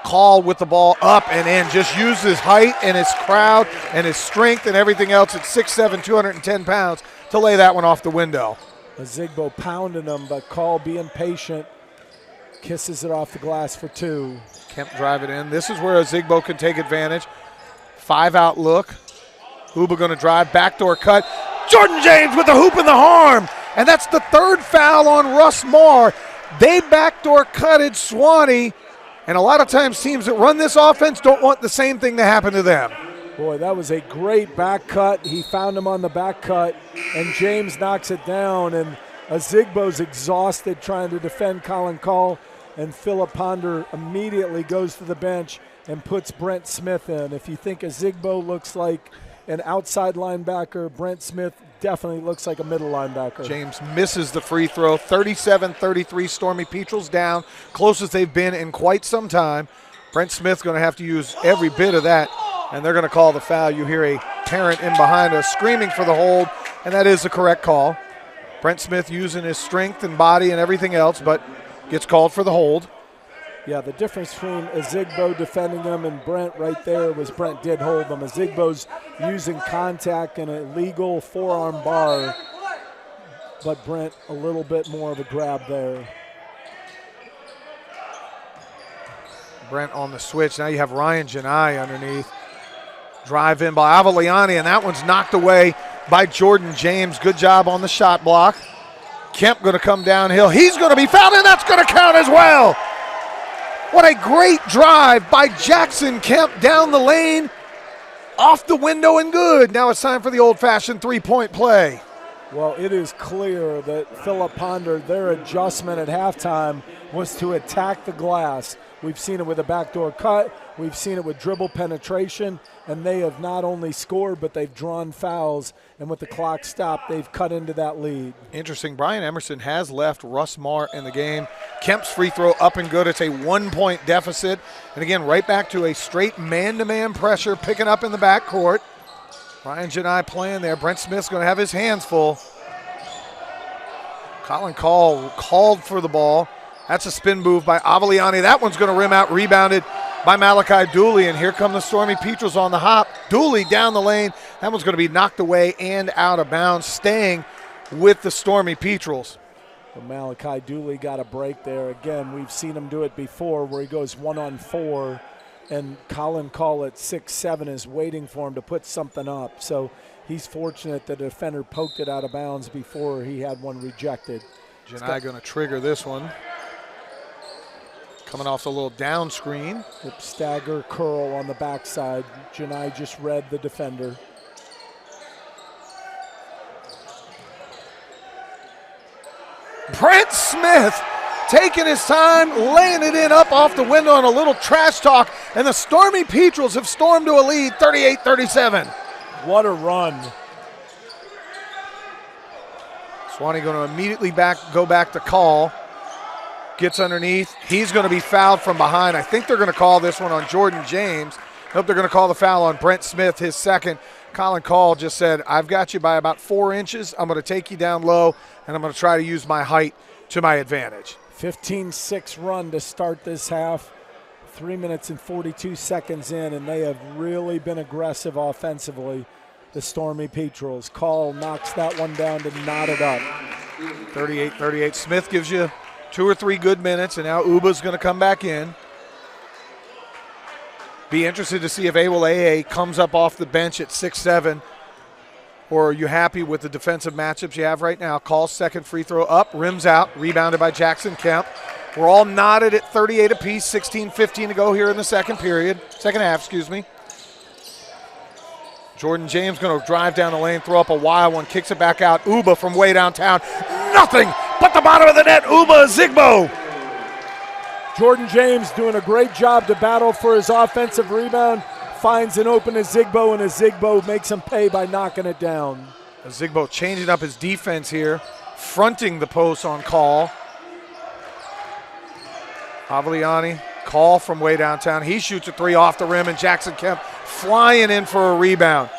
Call with the ball up and in. Just used his height and his crowd and his strength and everything else at 6'7", 210 pounds to lay that one off the window. Zigbo pounding him, but Call being patient. Kisses it off the glass for two. Kemp drive it in. This is where Zigbo can take advantage. 5-out look. Uba going to drive. Backdoor cut. Jordan James with the hoop in the arm. And that's the third foul on Russ Marr. They backdoor cutted Sewanee. And a lot of times teams that run this offense don't want the same thing to happen to them. Boy, that was a great back cut. He found him on the back cut, and James knocks it down. And Zigbo's exhausted trying to defend Colin Call, and Philip Ponder immediately goes to the bench and puts Brent Smith in. If you think Zigbo looks like an outside linebacker, Brent Smith definitely looks like a middle linebacker. James misses the free throw. 37-33, Stormy Petrel's down, closest they've been in quite some time. Brent Smith's going to have to use every bit of that, and they're going to call the foul. You hear a parent in behind us screaming for the hold, and that is the correct call. Brent Smith using his strength and body and everything else, but gets called for the hold. Yeah, the difference between Zigbo defending him and Brent right there was Brent did hold him. Zigbo's using contact and a legal forearm bar, but Brent a little bit more of a grab there. Brent on the switch. Now you have Ryan Janai underneath. Drive in by Avaliani, and that one's knocked away by Jordan James. Good job on the shot block. Kemp going to come downhill. He's going to be fouled, and that's going to count as well. What a great drive by Jackson Kemp down the lane, off the window and good. Now it's time for the old-fashioned three-point play. Well, it is clear that Philip Ponder, their adjustment at halftime was to attack the glass. We've seen it with a backdoor cut. We've seen it with dribble penetration, and they have not only scored, but they've drawn fouls, and with the clock stopped, they've cut into that lead. Interesting. Brian Emerson has left Russ Marr in the game. Kemp's free throw up and good. It's a 1-point deficit. And again, right back to a straight man-to-man pressure, picking up in the backcourt. Ryan Janai playing there. Brent Smith's going to have his hands full. Colin Call called for the ball. That's a spin move by Avaliani. That one's going to rim out, rebounded by Malachi Dooley. And here come the Stormy Petrels on the hop. Dooley down the lane. That one's going to be knocked away and out of bounds, staying with the Stormy Petrels. Well, Malachi Dooley got a break there. Again, we've seen him do it before where he goes 1-on-4, and Colin Call at 6'7" is waiting for him to put something up. So he's fortunate the defender poked it out of bounds before he had one rejected. Janai going to trigger this one. Coming off the little down screen. Hip stagger curl on the backside. Janai just read the defender. Brent Smith taking his time, laying it in up off the window on a little trash talk, and the Stormy Petrels have stormed to a lead, 38-37. What a run. Sewanee going to immediately go back to Call. Gets underneath. He's going to be fouled from behind. I think they're going to call this one on Jordan James. Nope, they're going to call the foul on Brent Smith, his second. Colin Call just said, I've got you by about 4 inches. I'm going to take you down low, and I'm going to try to use my height to my advantage. 15-6 run to start this half. 3 minutes and 42 seconds in, and they have really been aggressive offensively, the Stormy Petrels. Call knocks that one down to knot it up. 38-38. Smith gives you 2 or 3 good minutes, and now Uba's going to come back in. Be interested to see if Abel AA comes up off the bench at 6'7", or are you happy with the defensive matchups you have right now? Call's second free throw up, rims out, rebounded by Jackson Kemp. We're all knotted at 38 apiece, 16-15 to go here in the second half. Jordan James going to drive down the lane, throw up a wild one, kicks it back out. Uba from way downtown. Nothing but the bottom of the net. Uba Zigbo. Jordan James doing a great job to battle for his offensive rebound. Finds an open Zigbo, and Zigbo makes him pay by knocking it down. Zigbo changing up his defense here, fronting the post on call. Avaliani, call from way downtown. He shoots a three off the rim, and Jackson Kemp flying in for a rebound.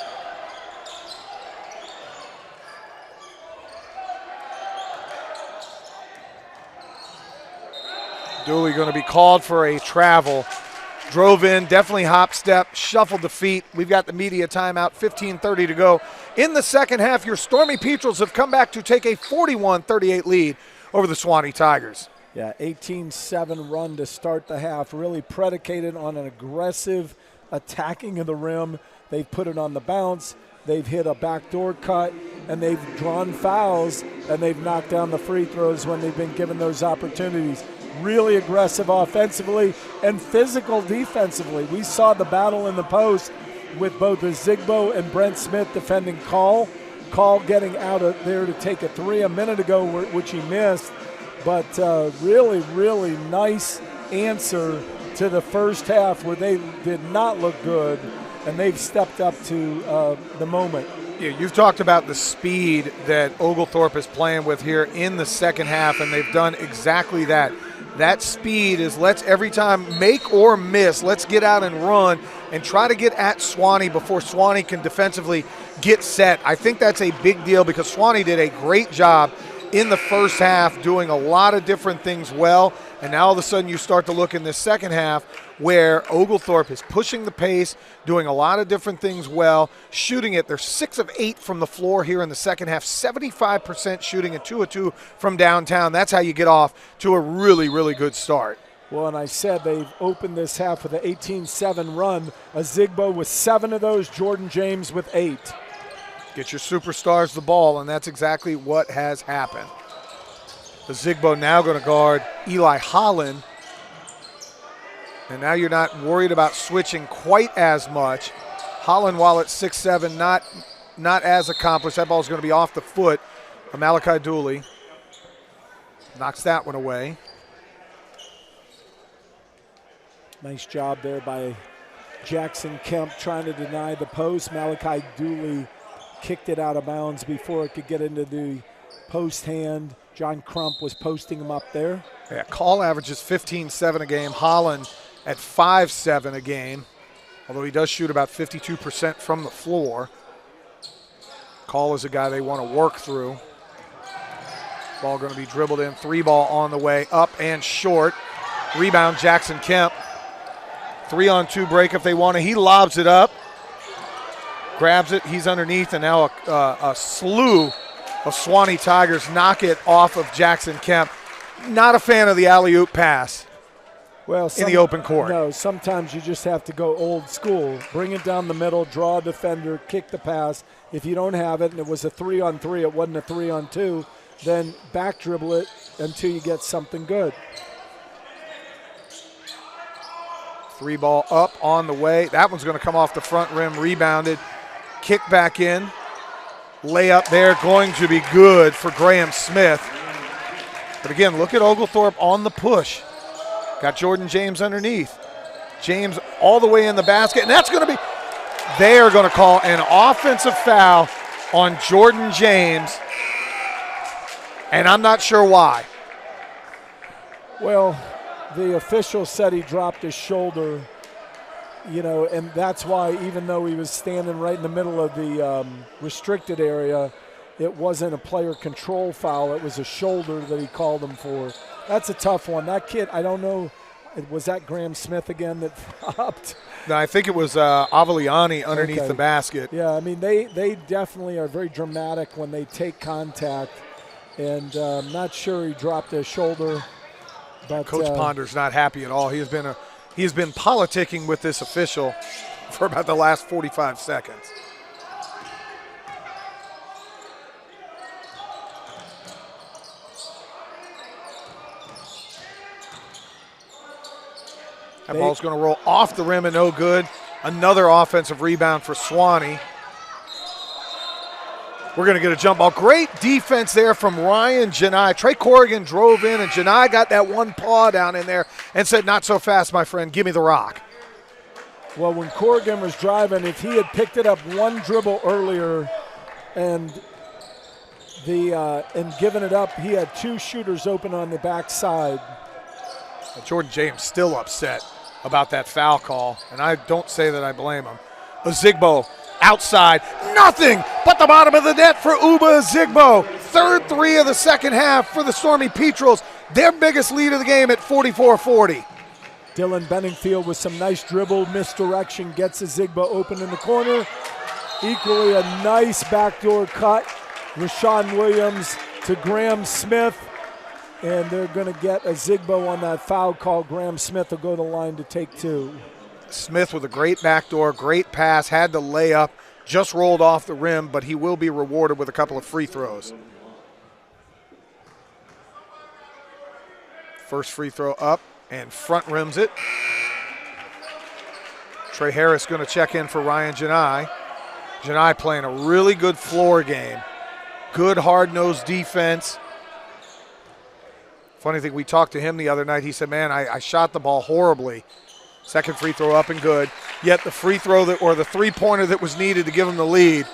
Dooley going to be called for a travel. Drove in, definitely hop step, shuffled the feet. We've got the media timeout, 15:30 to go. In the second half, your Stormy Petrels have come back to take a 41-38 lead over the Sewanee Tigers. Yeah, 18-7 run to start the half, really predicated on an aggressive attacking of the rim. They've put it on the bounce, they've hit a backdoor cut, and they've drawn fouls, and they've knocked down the free throws when they've been given those opportunities. Really aggressive offensively and physical defensively. We saw the battle in the post with both Zigbo and Brent Smith defending Call. Call getting out of there to take a three a minute ago, which he missed. But really, really nice answer to the first half where they did not look good, and they've stepped up to the moment. Yeah, you've talked about the speed that Oglethorpe is playing with here in the second half, and they've done exactly that. That speed is let's every time make or miss, let's get out and run and try to get at Sewanee before Sewanee can defensively get set. I think that's a big deal because Sewanee did a great job in the first half doing a lot of different things well, and now all of a sudden you start to look in this second half where Oglethorpe is pushing the pace, doing a lot of different things well, shooting it. They're 6 of 8 from the floor here in the second half, 75% shooting and 2 of 2 from downtown. That's how you get off to a really, really good start. Well, and I said they've opened this half with an 18-7 run. Zigbo with 7 of those, Jordan James with 8. Get your superstars the ball, and that's exactly what has happened. The Zigbo now going to guard Eli Holland. And now you're not worried about switching quite as much. Holland, while at 6'7", not as accomplished. That ball's going to be off the foot of Malachi Dooley. Knocks that one away. Nice job there by Jackson Kemp trying to deny the post. Malachi Dooley kicked it out of bounds before it could get into the post hand. John Crump was posting him up there. Yeah, Call averages 15-7 a game. Holland at 5-7 a game, although he does shoot about 52% from the floor. Call is a guy they want to work through. Ball going to be dribbled in. 3-ball on the way, up and short. Rebound, Jackson Kemp. 3-on-2 break if they want to. He lobs it up. Grabs it, he's underneath, and now a slew of Sewanee Tigers knock it off of Jackson Kemp. Not a fan of the alley-oop pass in the open court. No, sometimes you just have to go old school. Bring it down the middle, draw a defender, kick the pass. If you don't have it and it was a 3-on-3, it wasn't a 3-on-2, then back dribble it until you get something good. 3-ball up on the way. That one's going to come off the front rim, rebounded. Kick back in. Layup there going to be good for Graham Smith. But again, look at Oglethorpe on the push. Got Jordan James underneath. James all the way in the basket, and that's going to be – they are going to call an offensive foul on Jordan James, and I'm not sure why. Well, the official said he dropped his shoulder, you know, and that's why even though he was standing right in the middle of the restricted area, it wasn't a player control foul. It was a shoulder that he called him for. That's a tough one. That kid, I don't know, was that Graham Smith again that flopped? No, I think it was Avaliani underneath the basket. Yeah, I mean, they definitely are very dramatic when they take contact, and I'm not sure he dropped his shoulder. But Coach Ponder's not happy at all. He has been politicking with this official for about the last 45 seconds. That ball's going to roll off the rim and no good. Another offensive rebound for Sewanee. We're going to get a jump ball. Great defense there from Ryan Janai. Trey Corrigan drove in, and Janai got that one paw down in there and said, not so fast, my friend. Give me the rock. Well, when Corrigan was driving, if he had picked it up one dribble earlier and given it up, he had two shooters open on the backside. Jordan James still upset about that foul call, and I don't say that I blame him. Ozigbo outside, nothing but the bottom of the net for Uba Ozigbo. Third three of the second half for the Stormy Petrels, their biggest lead of the game at 44-40. Dylan Benningfield with some nice dribble, misdirection, gets Ozigbo open in the corner. Equally a nice backdoor cut. Rashawn Williams to Graham Smith, and they're going to get Ozigbo on that foul call. Graham Smith will go to the line to take two. Smith with a great backdoor, great pass, had to lay up, just rolled off the rim, but he will be rewarded with a couple of free throws. First free throw up and front rims it. Trey Harris going to check in for Ryan Janai. Janai playing a really good floor game. Good hard-nosed defense. Funny thing, we talked to him the other night. He said, man, I shot the ball horribly. Second free throw up and good. Yet the free throw or the three-pointer that was needed to give him the lead,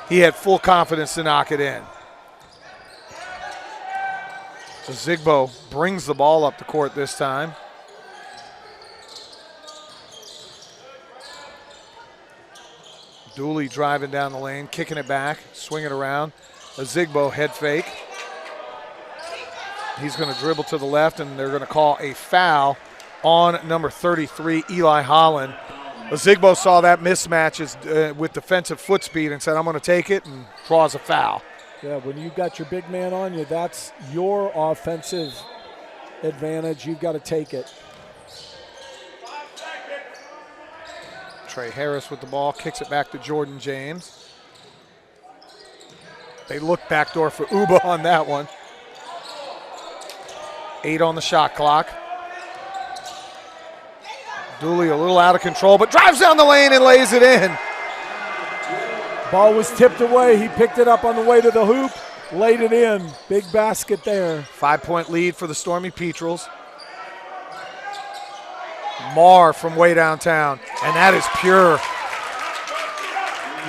he had full confidence to knock it in. So Ozigbo brings the ball up the court this time. Dooley driving down the lane, kicking it back, swinging around. Ozigbo head fake. He's going to dribble to the left, and they're going to call a foul on number 33, Eli Holland. Ozigbo saw that mismatch with defensive foot speed and said, I'm going to take it, and draws a foul. Yeah, when you've got your big man on you, that's your offensive advantage. You've got to take it. Trey Harris with the ball, kicks it back to Jordan James. They look backdoor for Uba on that one. 8 on the shot clock. Dooley a little out of control, but drives down the lane and lays it in. Ball was tipped away. He picked it up on the way to the hoop, laid it in. Big basket there. 5-point lead for the Stormy Petrels. Marr from way downtown, and that is pure.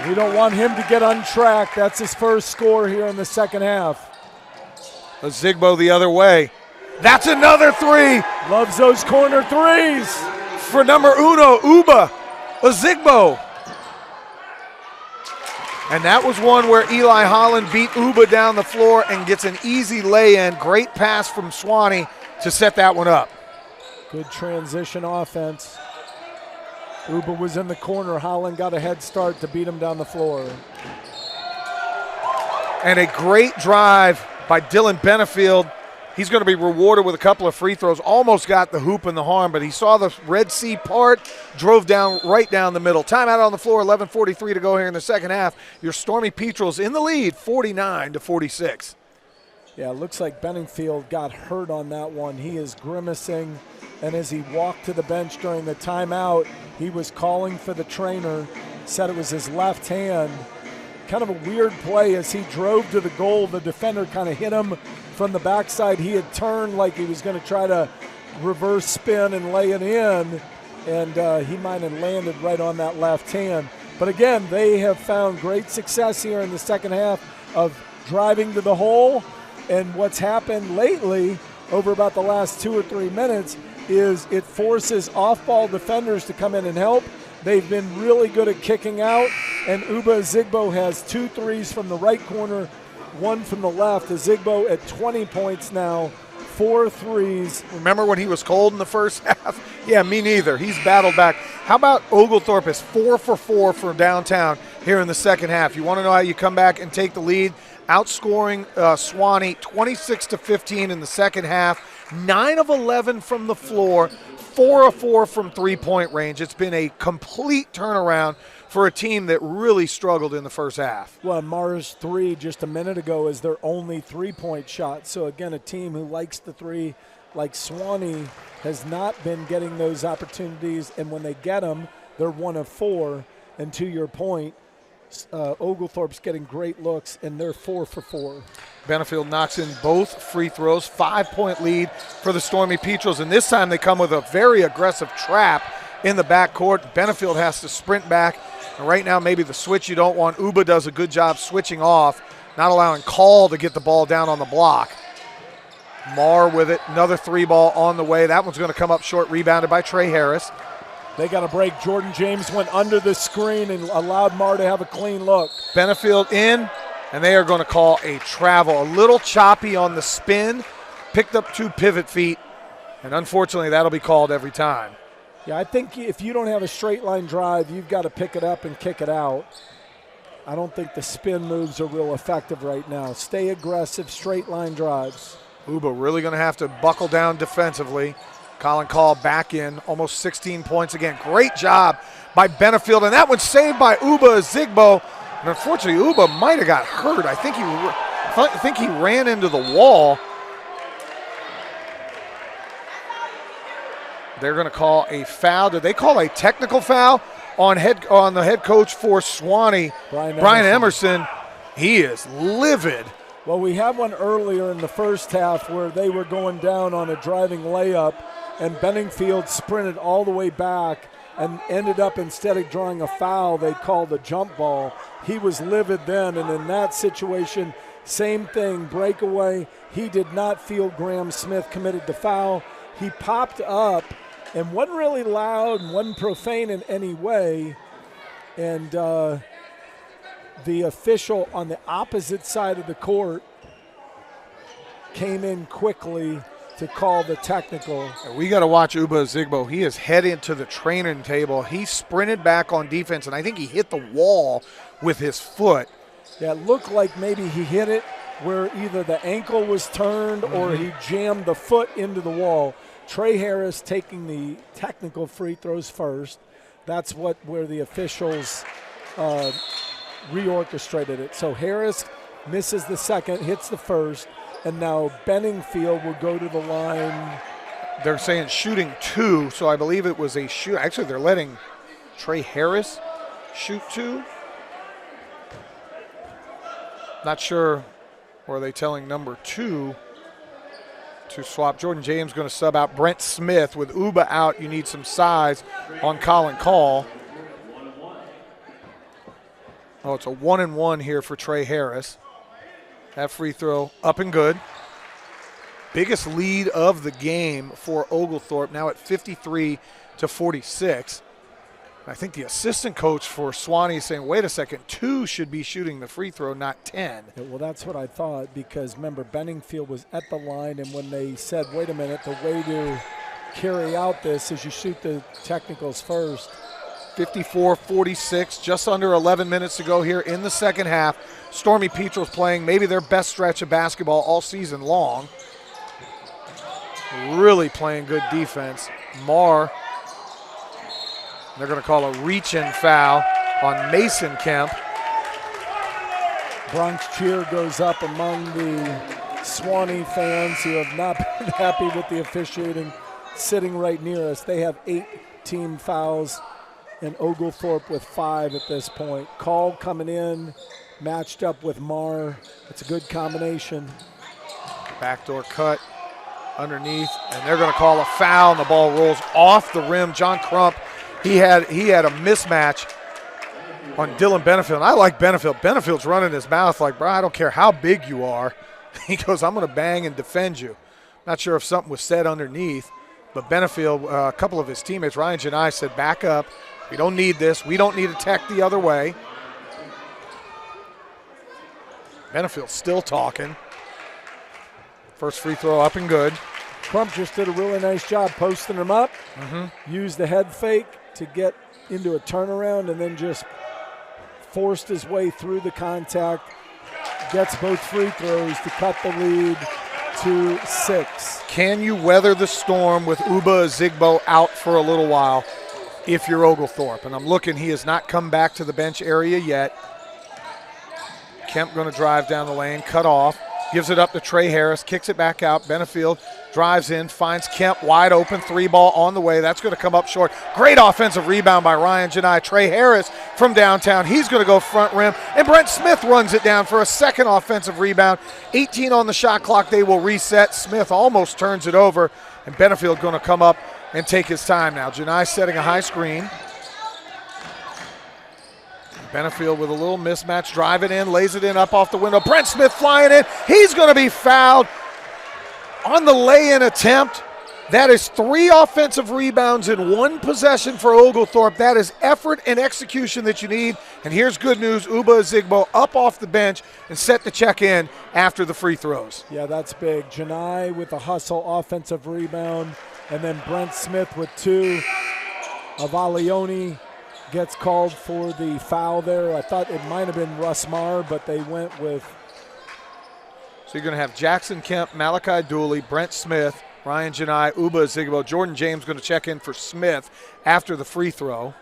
We don't want him to get untracked. That's his first score here in the second half. Ozigbo the other way. That's another three. Loves those corner threes. For number uno, Uba Ozigbo. And that was one where Eli Holland beat Uba down the floor and gets an easy lay-in. Great pass from Sewanee to set that one up. Good transition offense. Uba was in the corner. Holland got a head start to beat him down the floor. And a great drive by Dylan Benefield. He's going to be rewarded with a couple of free throws. Almost got the hoop in the arm, but he saw the Red Sea part, drove down right down the middle. Timeout on the floor, 11:43 to go here in the second half. Your Stormy Petrels in the lead, 49-46. Yeah, it looks like Benningfield got hurt on that one. He is grimacing, and as he walked to the bench during the timeout, he was calling for the trainer, said it was his left hand. Kind of a weird play as he drove to the goal. The defender kind of hit him from the backside. He had turned like he was going to try to reverse spin and lay it in, and he might have landed right on that left hand. But again, they have found great success here in the second half of driving to the hole. And what's happened lately over about the last 2 or 3 minutes is it forces off-ball defenders to come in and help. They've been really good at kicking out, and Uba Ozigbo has 2 threes from the right corner, 1 from the left. Ozigbo at 20 points now, 4 threes. Remember when he was cold in the first half? Yeah, me neither. He's battled back. How about Oglethorpe is 4 for 4 for downtown here in the second half? You want to know how you come back and take the lead? Outscoring Sewanee 26-15 in the second half. 9 of 11 from the floor, 4 of 4 from three-point range. It's been a complete turnaround for a team that really struggled in the first half. Well, Marr's 3 just a minute ago is their only three-point shot. So, again, a team who likes the three like Sewanee has not been getting those opportunities. And when they get them, they're 1 of 4. And to your point, Oglethorpe's getting great looks, and they're 4 for 4. Benefield knocks in both free throws. 5-point lead for the Stormy Petrels, and this time they come with a very aggressive trap in the backcourt. Benefield has to sprint back, and right now maybe the switch you don't want. Uba does a good job switching off, not allowing Call to get the ball down on the block. Marr with it, another 3-ball on the way. That one's going to come up short, rebounded by Trey Harris. They got a break. Jordan James went under the screen and allowed Marr to have a clean look. Benefield in, and they are going to call a travel. A little choppy on the spin, picked up 2 pivot feet, and unfortunately that'll be called every time. Yeah, I think if you don't have a straight line drive, you've got to pick it up and kick it out. I don't think the spin moves are real effective right now. Stay aggressive, straight line drives. Uba really going to have to buckle down defensively. Colin Call back in, almost 16 points again. Great job by Benefield, and that one's saved by Uba Zigbo. And unfortunately, Uba might have got hurt. I think he ran into the wall. They're going to call a foul. Did they call a technical foul on the head coach for Sewanee, Brian Emerson? He is livid. Well, we had one earlier in the first half where they were going down on a driving layup, and Benningfield sprinted all the way back and ended up, instead of drawing a foul, they called a jump ball. He was livid then, and in that situation, same thing, breakaway. He did not feel Graham Smith committed the foul. He popped up and wasn't really loud and wasn't profane in any way, and the official on the opposite side of the court came in quickly to call the technical. We got to watch Uba Zigbo. He is heading to the training table. He sprinted back on defense, and I think he hit the wall with his foot. Yeah, it looked like maybe he hit it where either the ankle was turned or he jammed the foot into the wall. Trey Harris taking the technical free throws first. That's where the officials reorchestrated it. So Harris misses the second, hits the first, and now Benningfield will go to the line. They're saying shooting 2, so I believe it was a shoot. Actually, they're letting Trey Harris shoot 2. Not sure, or are they telling number 2 to swap? Jordan James going to sub out Brent Smith. With Uba out, you need some size on Colin Call. Oh, it's a 1-and-1 here for Trey Harris. That free throw up and good. Biggest lead of the game for Oglethorpe, now at 53-46. I think the assistant coach for Sewanee is saying, wait a second, 2 should be shooting the free throw, not 10. Yeah, well, that's what I thought, because remember, Benningfield was at the line, and when they said, wait a minute, the way to carry out this is you shoot the technicals first. 54-46, just under 11 minutes to go here in the second half. Stormy Petrels playing maybe their best stretch of basketball all season long. Really playing good defense. Marr, they're going to call a reach-in foul on Mason Kemp. Bronx cheer goes up among the Sewanee fans who have not been happy with the officiating sitting right near us. They have 8 team fouls, and Oglethorpe with 5 at this point. Call coming in, matched up with Marr. It's a good combination. Backdoor cut underneath, and they're going to call a foul, and the ball rolls off the rim. John Crump, he had a mismatch on Dylan Benefield. And I like Benefield. Benefield's running his mouth like, bro, I don't care how big you are. He goes, I'm going to bang and defend you. Not sure if something was said underneath, but Benefield, a couple of his teammates, Ryan Janai, said, back up. We don't need this. We don't need to tech the other way. Benefield still talking. First free throw up and good. Crump just did a really nice job posting him up. Used the head fake to get into a turnaround, and then just forced his way through the contact. Gets both free throws to cut the lead to 6. Can you weather the storm with Uba Zigbo out for a little while if you're Oglethorpe? And I'm looking, he has not come back to the bench area yet. Kemp going to drive down the lane, cut off. Gives it up to Trey Harris, kicks it back out. Benefield drives in, finds Kemp wide open, 3-ball on the way. That's going to come up short. Great offensive rebound by Ryan Janai. Trey Harris from downtown. He's going to go front rim, and Brent Smith runs it down for a second offensive rebound. 18 on the shot clock. They will reset. Smith almost turns it over, and Benefield going to come up and take his time now. Janai setting a high screen. Benefield with a little mismatch, drive it in, lays it in up off the window. Brent Smith flying in. He's going to be fouled on the lay-in attempt. That is 3 offensive rebounds in 1 possession for Oglethorpe. That is effort and execution that you need. And here's good news. Uba Zigbo up off the bench and set to check in after the free throws. Yeah, that's big. Janai with a hustle offensive rebound, and then Brent Smith with 2. Avalioni gets called for the foul there. I thought it might have been Russ Marr, but they went with. So you're going to have Jackson Kemp, Malachi Dooley, Brent Smith, Ryan Janai, Uba Zigbo. Jordan James going to check in for Smith after the free throw.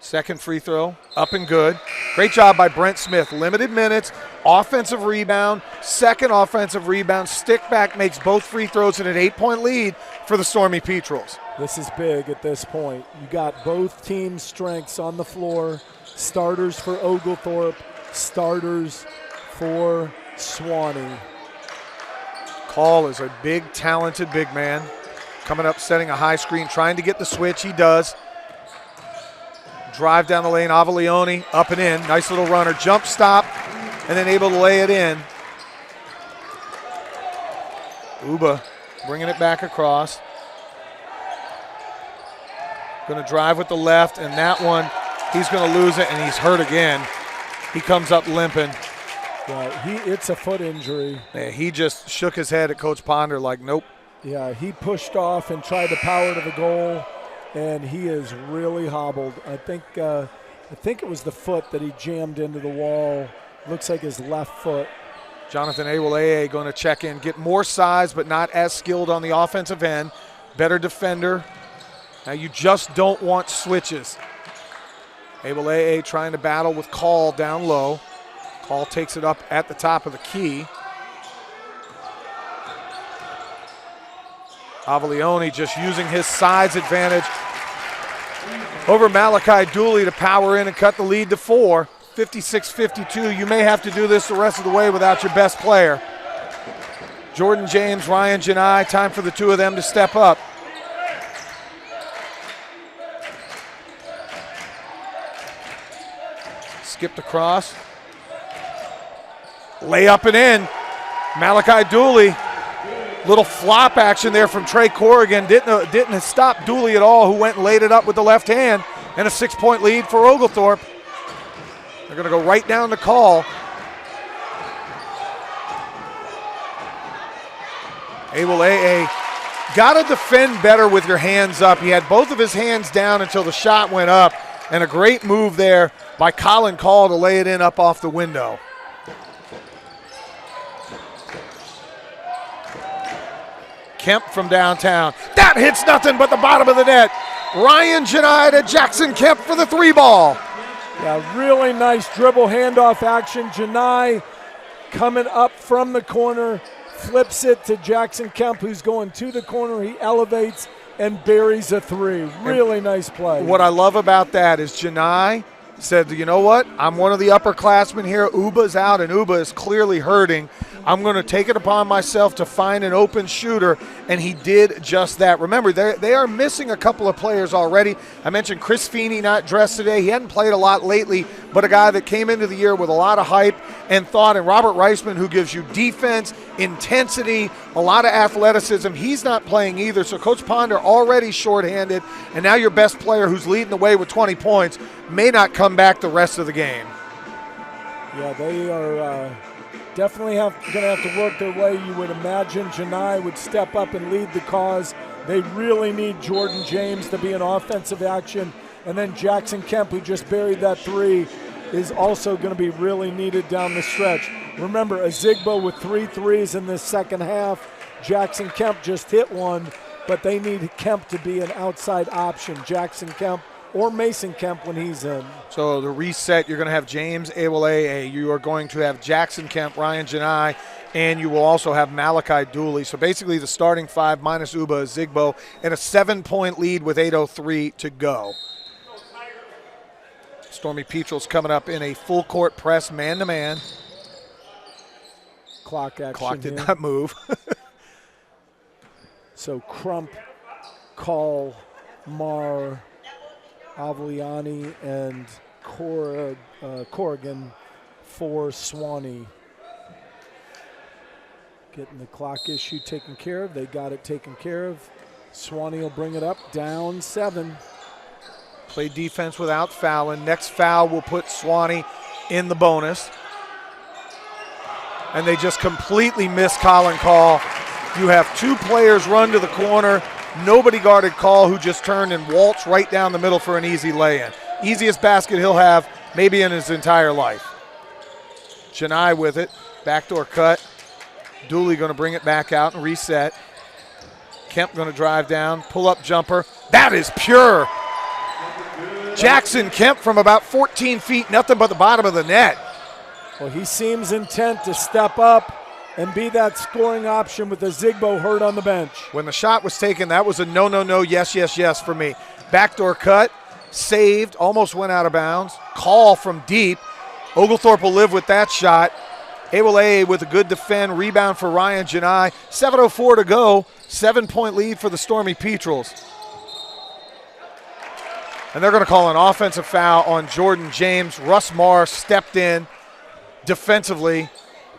Second free throw, up and good. Great job by Brent Smith. Limited minutes, offensive rebound, second offensive rebound. Stick back makes both free throws in an 8-point lead for the Stormy Petrels. This is big at this point. You got both teams' strengths on the floor. Starters for Oglethorpe, starters for Sewanee. Call is a big, talented big man. Coming up, setting a high screen, trying to get the switch. He does. Drive down the lane, Avalioni up and in. Nice little runner, jump stop, and then able to lay it in. Uba bringing it back across. Going to drive with the left, and that one, he's going to lose it, and he's hurt again. He comes up limping. Yeah, it's a foot injury. Yeah, he just shook his head at Coach Ponder like, nope. Yeah, he pushed off and tried to power to the goal, and he is really hobbled. I think it was the foot that he jammed into the wall. Looks like his left foot. Jonathan Awoleye going to check in, get more size, but not as skilled on the offensive end. Better defender. Now you just don't want switches. Awoleye trying to battle with Call down low. Call takes it up at the top of the key. Avalioni just using his size advantage over Malachi Dooley to power in and cut the lead to 4. 56-52. You may have to do this the rest of the way without your best player. Jordan James, Ryan Janai, time for the 2 of them to step up. Skipped across. Layup and in. Malachi Dooley. Little flop action there from Trey Corrigan. Didn't stop Dooley at all, who went and laid it up with the left hand. And a 6-point lead for Oglethorpe. They're going to go right down to Call. Awoleye got to defend better with your hands up. He had both of his hands down until the shot went up. And a great move there by Colin Call to lay it in up off the window. Kemp from downtown. That hits nothing but the bottom of the net. Ryan Janai to Jackson Kemp for the 3-ball. Yeah, really nice dribble handoff action. Janai coming up from the corner, flips it to Jackson Kemp, who's going to the corner. He elevates and buries a 3. Really nice play. What I love about that is Janai said, you know what? I'm one of the upperclassmen here. Uba's out, and Uba is clearly hurting. I'm going to take it upon myself to find an open shooter, and he did just that. Remember, they are missing a couple of players already. I mentioned Chris Feeney not dressed today. He hadn't played a lot lately, but a guy that came into the year with a lot of hype and thought, and Robert Reisman, who gives you defense, intensity, a lot of athleticism. He's not playing either, so Coach Ponder already shorthanded, and now your best player who's leading the way with 20 points may not come back the rest of the game. Yeah, they are definitely going to have to work their way. You would imagine Janai would step up and lead the cause. They really need Jordan James to be in offensive action. And then Jackson Kemp, who just buried that 3, is also going to be really needed down the stretch. Remember, Azigbo with 3 threes in this second half. Jackson Kemp just hit one, but they need Kemp to be an outside option. Jackson Kemp or Mason Kemp when he's in. So the reset, you're going to have James Awoleye. You are going to have Jackson Kemp, Ryan Janai, and you will also have Malachi Dooley. So basically the starting five minus Uba Zigbo and a 7-point lead with 8:03 to go. Stormy Petrel's coming up in a full court press, man-to-man. Clock action. Clock did here. not move. So Crump, Call, Marr, Avliani, and Corrigan for Sewanee. Getting the clock issue taken care of. They got it taken care of. Sewanee will bring it up, down 7. Play defense without fouling. Next foul will put Sewanee in the bonus. And they just completely missed Colin Call. You have 2 players run to the corner. Nobody guarded Call, who just turned and waltzed right down the middle for an easy lay-in. Easiest basket he'll have maybe in his entire life. Janai with it. Backdoor cut. Dooley going to bring it back out and reset. Kemp going to drive down. Pull-up jumper. That is pure. Jackson Kemp from about 14 feet, nothing but the bottom of the net. Well, he seems intent to step up and be that scoring option with the Zigbo hurt on the bench. When the shot was taken, that was a no, no, no, yes, yes, yes for me. Backdoor cut, saved, almost went out of bounds. Call from deep. Oglethorpe will live with that shot. Awoleye with a good defend, rebound for Ryan Janai. 7:04 to go, 7-point lead for the Stormy Petrels. And they're going to call an offensive foul on Jordan James. Russ Marr stepped in defensively.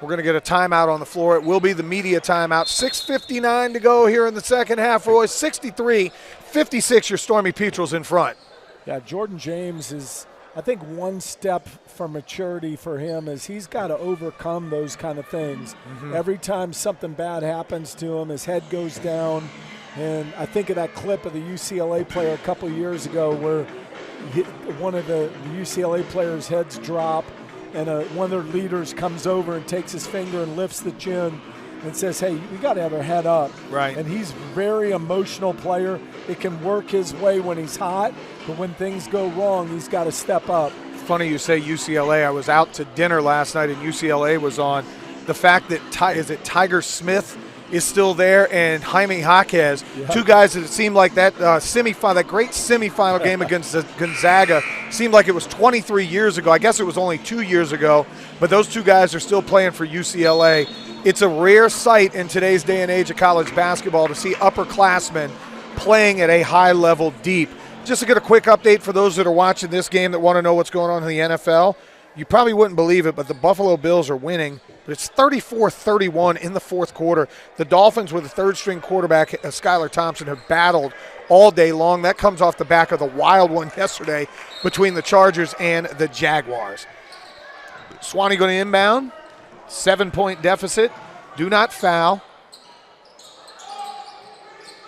We're going to get a timeout on the floor. It will be the media timeout. 6:59 to go here in the second half. Roy, 63-56, your Stormy Petrels in front. Yeah, Jordan James is, I think, one step for maturity for him is he's got to overcome those kind of things. Every time something bad happens to him, his head goes down. And I think of that clip of the UCLA player a couple years ago where one of the UCLA players' heads drop and one of their leaders comes over and takes his finger and lifts the chin and says, hey, we got to have our head up. Right. And he's a very emotional player. It can work his way when he's hot, but when things go wrong, he's got to step up. Funny you say UCLA. I was out to dinner last night and UCLA was on. The fact that, Tiger Smith is still there and Jaime Jaquez, 2 guys that it seemed like that semifinal, that great semifinal game against Gonzaga seemed like it was 23 years ago. I guess it was only 2 years ago, but those 2 guys are still playing for UCLA. It's a rare sight in today's day and age of college basketball to see upperclassmen playing at a high level deep. Just to get a quick update for those that are watching this game that want to know what's going on in the NFL, you probably wouldn't believe it, but the Buffalo Bills are winning. But it's 34-31 in the fourth quarter. The Dolphins with a third-string quarterback, Skylar Thompson, have battled all day long. That comes off the back of the wild one yesterday between the Chargers and the Jaguars. Sewanee going to inbound. 7-point deficit. Do not foul.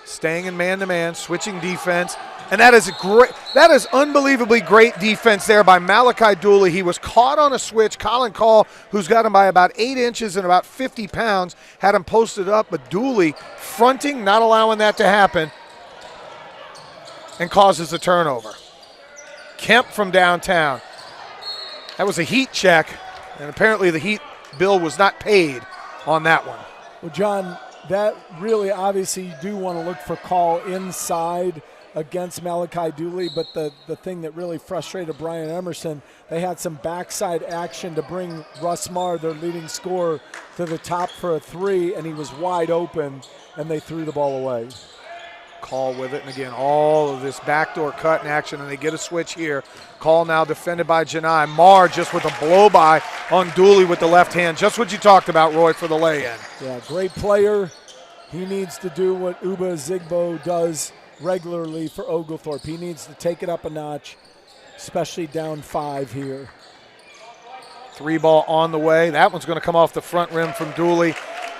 Staying in man-to-man, switching defense. And that is unbelievably great defense there by Malachi Dooley. He was caught on a switch. Colin Call, who's got him by about 8 inches and about 50 pounds, had him posted up. But Dooley fronting, not allowing that to happen, and causes a turnover. Kemp from downtown. That was a heat check, and apparently the heat bill was not paid on that one. Well, John, that really obviously you do want to look for Call inside against Malachi Dooley, but the thing that really frustrated Brian Emerson, they had some backside action to bring Russ Marr, their leading scorer, to the top for a 3, and he was wide open, and they threw the ball away. Call with it, and again, all of this backdoor cut in action, and they get a switch here. Call now defended by Janai. Marr just with a blow-by on Dooley with the left hand, just what you talked about, Roy, for the lay-in. Yeah, great player. He needs to do what Uba Zigbo does regularly for Oglethorpe. He needs to take it up a notch, especially down 5 here. 3 ball on the way. That one's going to come off the front rim from Dooley.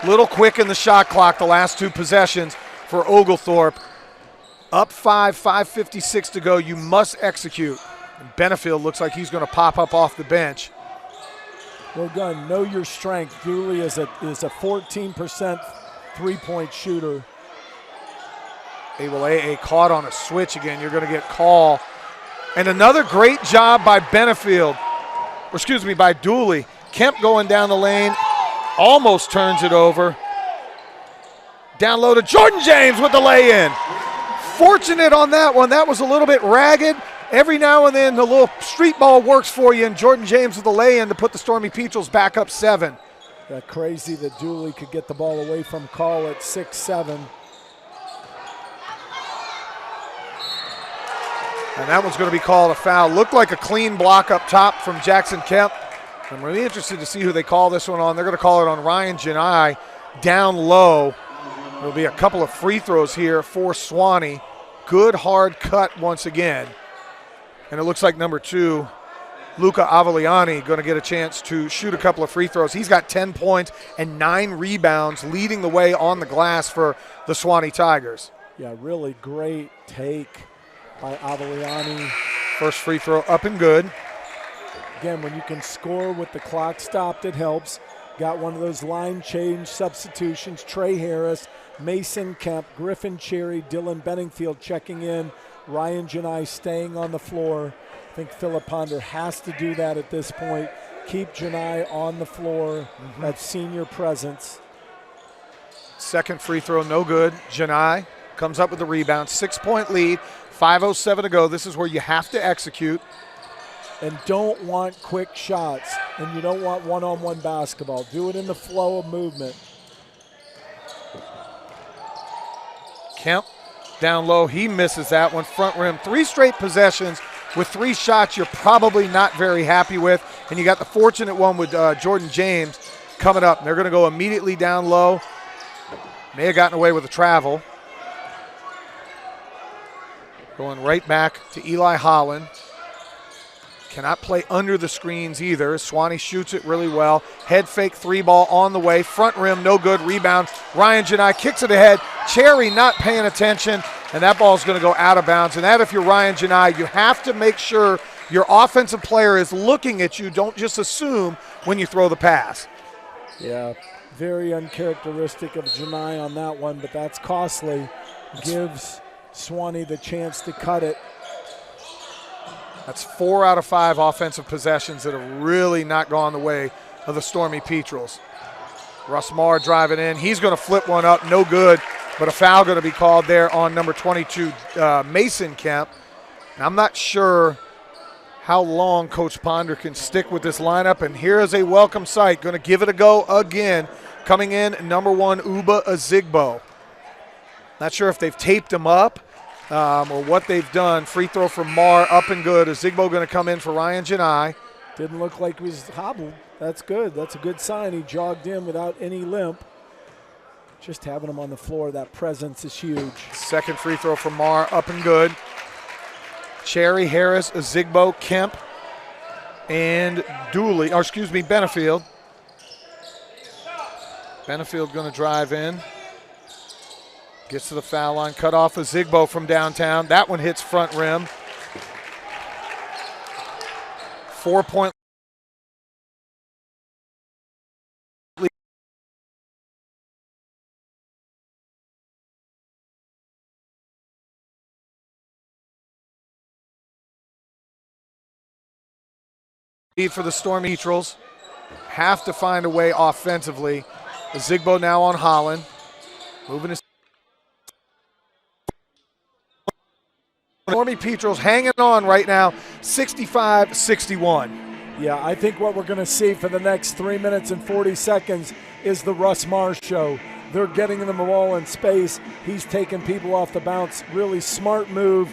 Little quick in the shot clock the last 2 possessions for Oglethorpe. Up 5, 5:56 to go. You must execute. And Benefield looks like he's going to pop up off the bench. Well done. Know your strength. Dooley is a 14% three-point shooter. Awoleye caught on a switch again. You're going to get Call And another great job by by Dooley. Kemp going down the lane, almost turns it over. Down low to Jordan James with the lay-in. Fortunate on that one. That was a little bit ragged. Every now and then the little street ball works for you, and Jordan James with the lay-in to put the Stormy Petrels back up 7. That crazy that Dooley could get the ball away from Carl at 6-7. And that one's going to be called a foul. Looked like a clean block up top from Jackson Kemp. I'm really interested to see who they call this one on. They're going to call it on Ryan Janai down low. There'll be a couple of free throws here for Sewanee. Good hard cut once again. And it looks like number 2, Luca Avaliani, going to get a chance to shoot a couple of free throws. He's got 10 points and 9 rebounds, leading the way on the glass for the Sewanee Tigers. Yeah, really great take by Avaliani. First free throw up and good. Again, when you can score with the clock stopped, it helps. Got one of those line change substitutions. Trey Harris, Mason Kemp, Griffin Cherry, Dylan Benningfield checking in. Ryan Janai staying on the floor. I think Philip Ponder has to do that at this point. Keep Janai on the floor. That senior presence. Second free throw, no good. Janai comes up with the rebound. 6-point lead, 5:07 to go. This is where you have to execute. And don't want quick shots, and you don't want one-on-one basketball. Do it in the flow of movement. Kemp down low, he misses that one. Front rim, 3 straight possessions with 3 shots you're probably not very happy with. And you got the fortunate one with Jordan James coming up. And they're going to go immediately down low. May have gotten away with a travel. Going right back to Eli Holland. Cannot play under the screens either. Sewanee shoots it really well. Head fake 3-ball on the way. Front rim, no good. Rebound. Ryan Janai kicks it ahead. Cherry not paying attention, and that ball's going to go out of bounds. And that, if you're Ryan Janai, you have to make sure your offensive player is looking at you. Don't just assume when you throw the pass. Yeah, very uncharacteristic of Janai on that one, but that's costly. Gives Sewanee the chance to cut it. That's 4 out of 5 offensive possessions that have really not gone the way of the Stormy Petrels. Russ Marr driving in. He's going to flip one up. No good, but a foul going to be called there on number 22, Mason Kemp. And I'm not sure how long Coach Ponder can stick with this lineup. And here is a welcome sight. Going to give it a go again. Coming in, number 1, Uba Azigbo. Not sure if they've taped him up. Or what they've done. Free throw from Marr, up and good. Azigbo going to come in for Ryan Janai. Didn't look like he was hobbled. That's good. That's a good sign. He jogged in without any limp. Just having him on the floor, that presence is huge. Second free throw from Marr, up and good. Cherry, Harris, Azigbo, Kemp, and Benefield. Benefield going to drive in. Gets to the foul line, cut off Azigbo from downtown. That one hits front rim. 4-point lead for the Stormy Petrels. Have to find a way offensively. Azigbo now on Holland. Moving his Stormy Petrels hanging on right now, 65-61. Yeah, I think what we're going to see for the next 3 minutes and 40 seconds is the Russ Marr show. They're getting them the ball in space. He's taking people off the bounce. Really smart move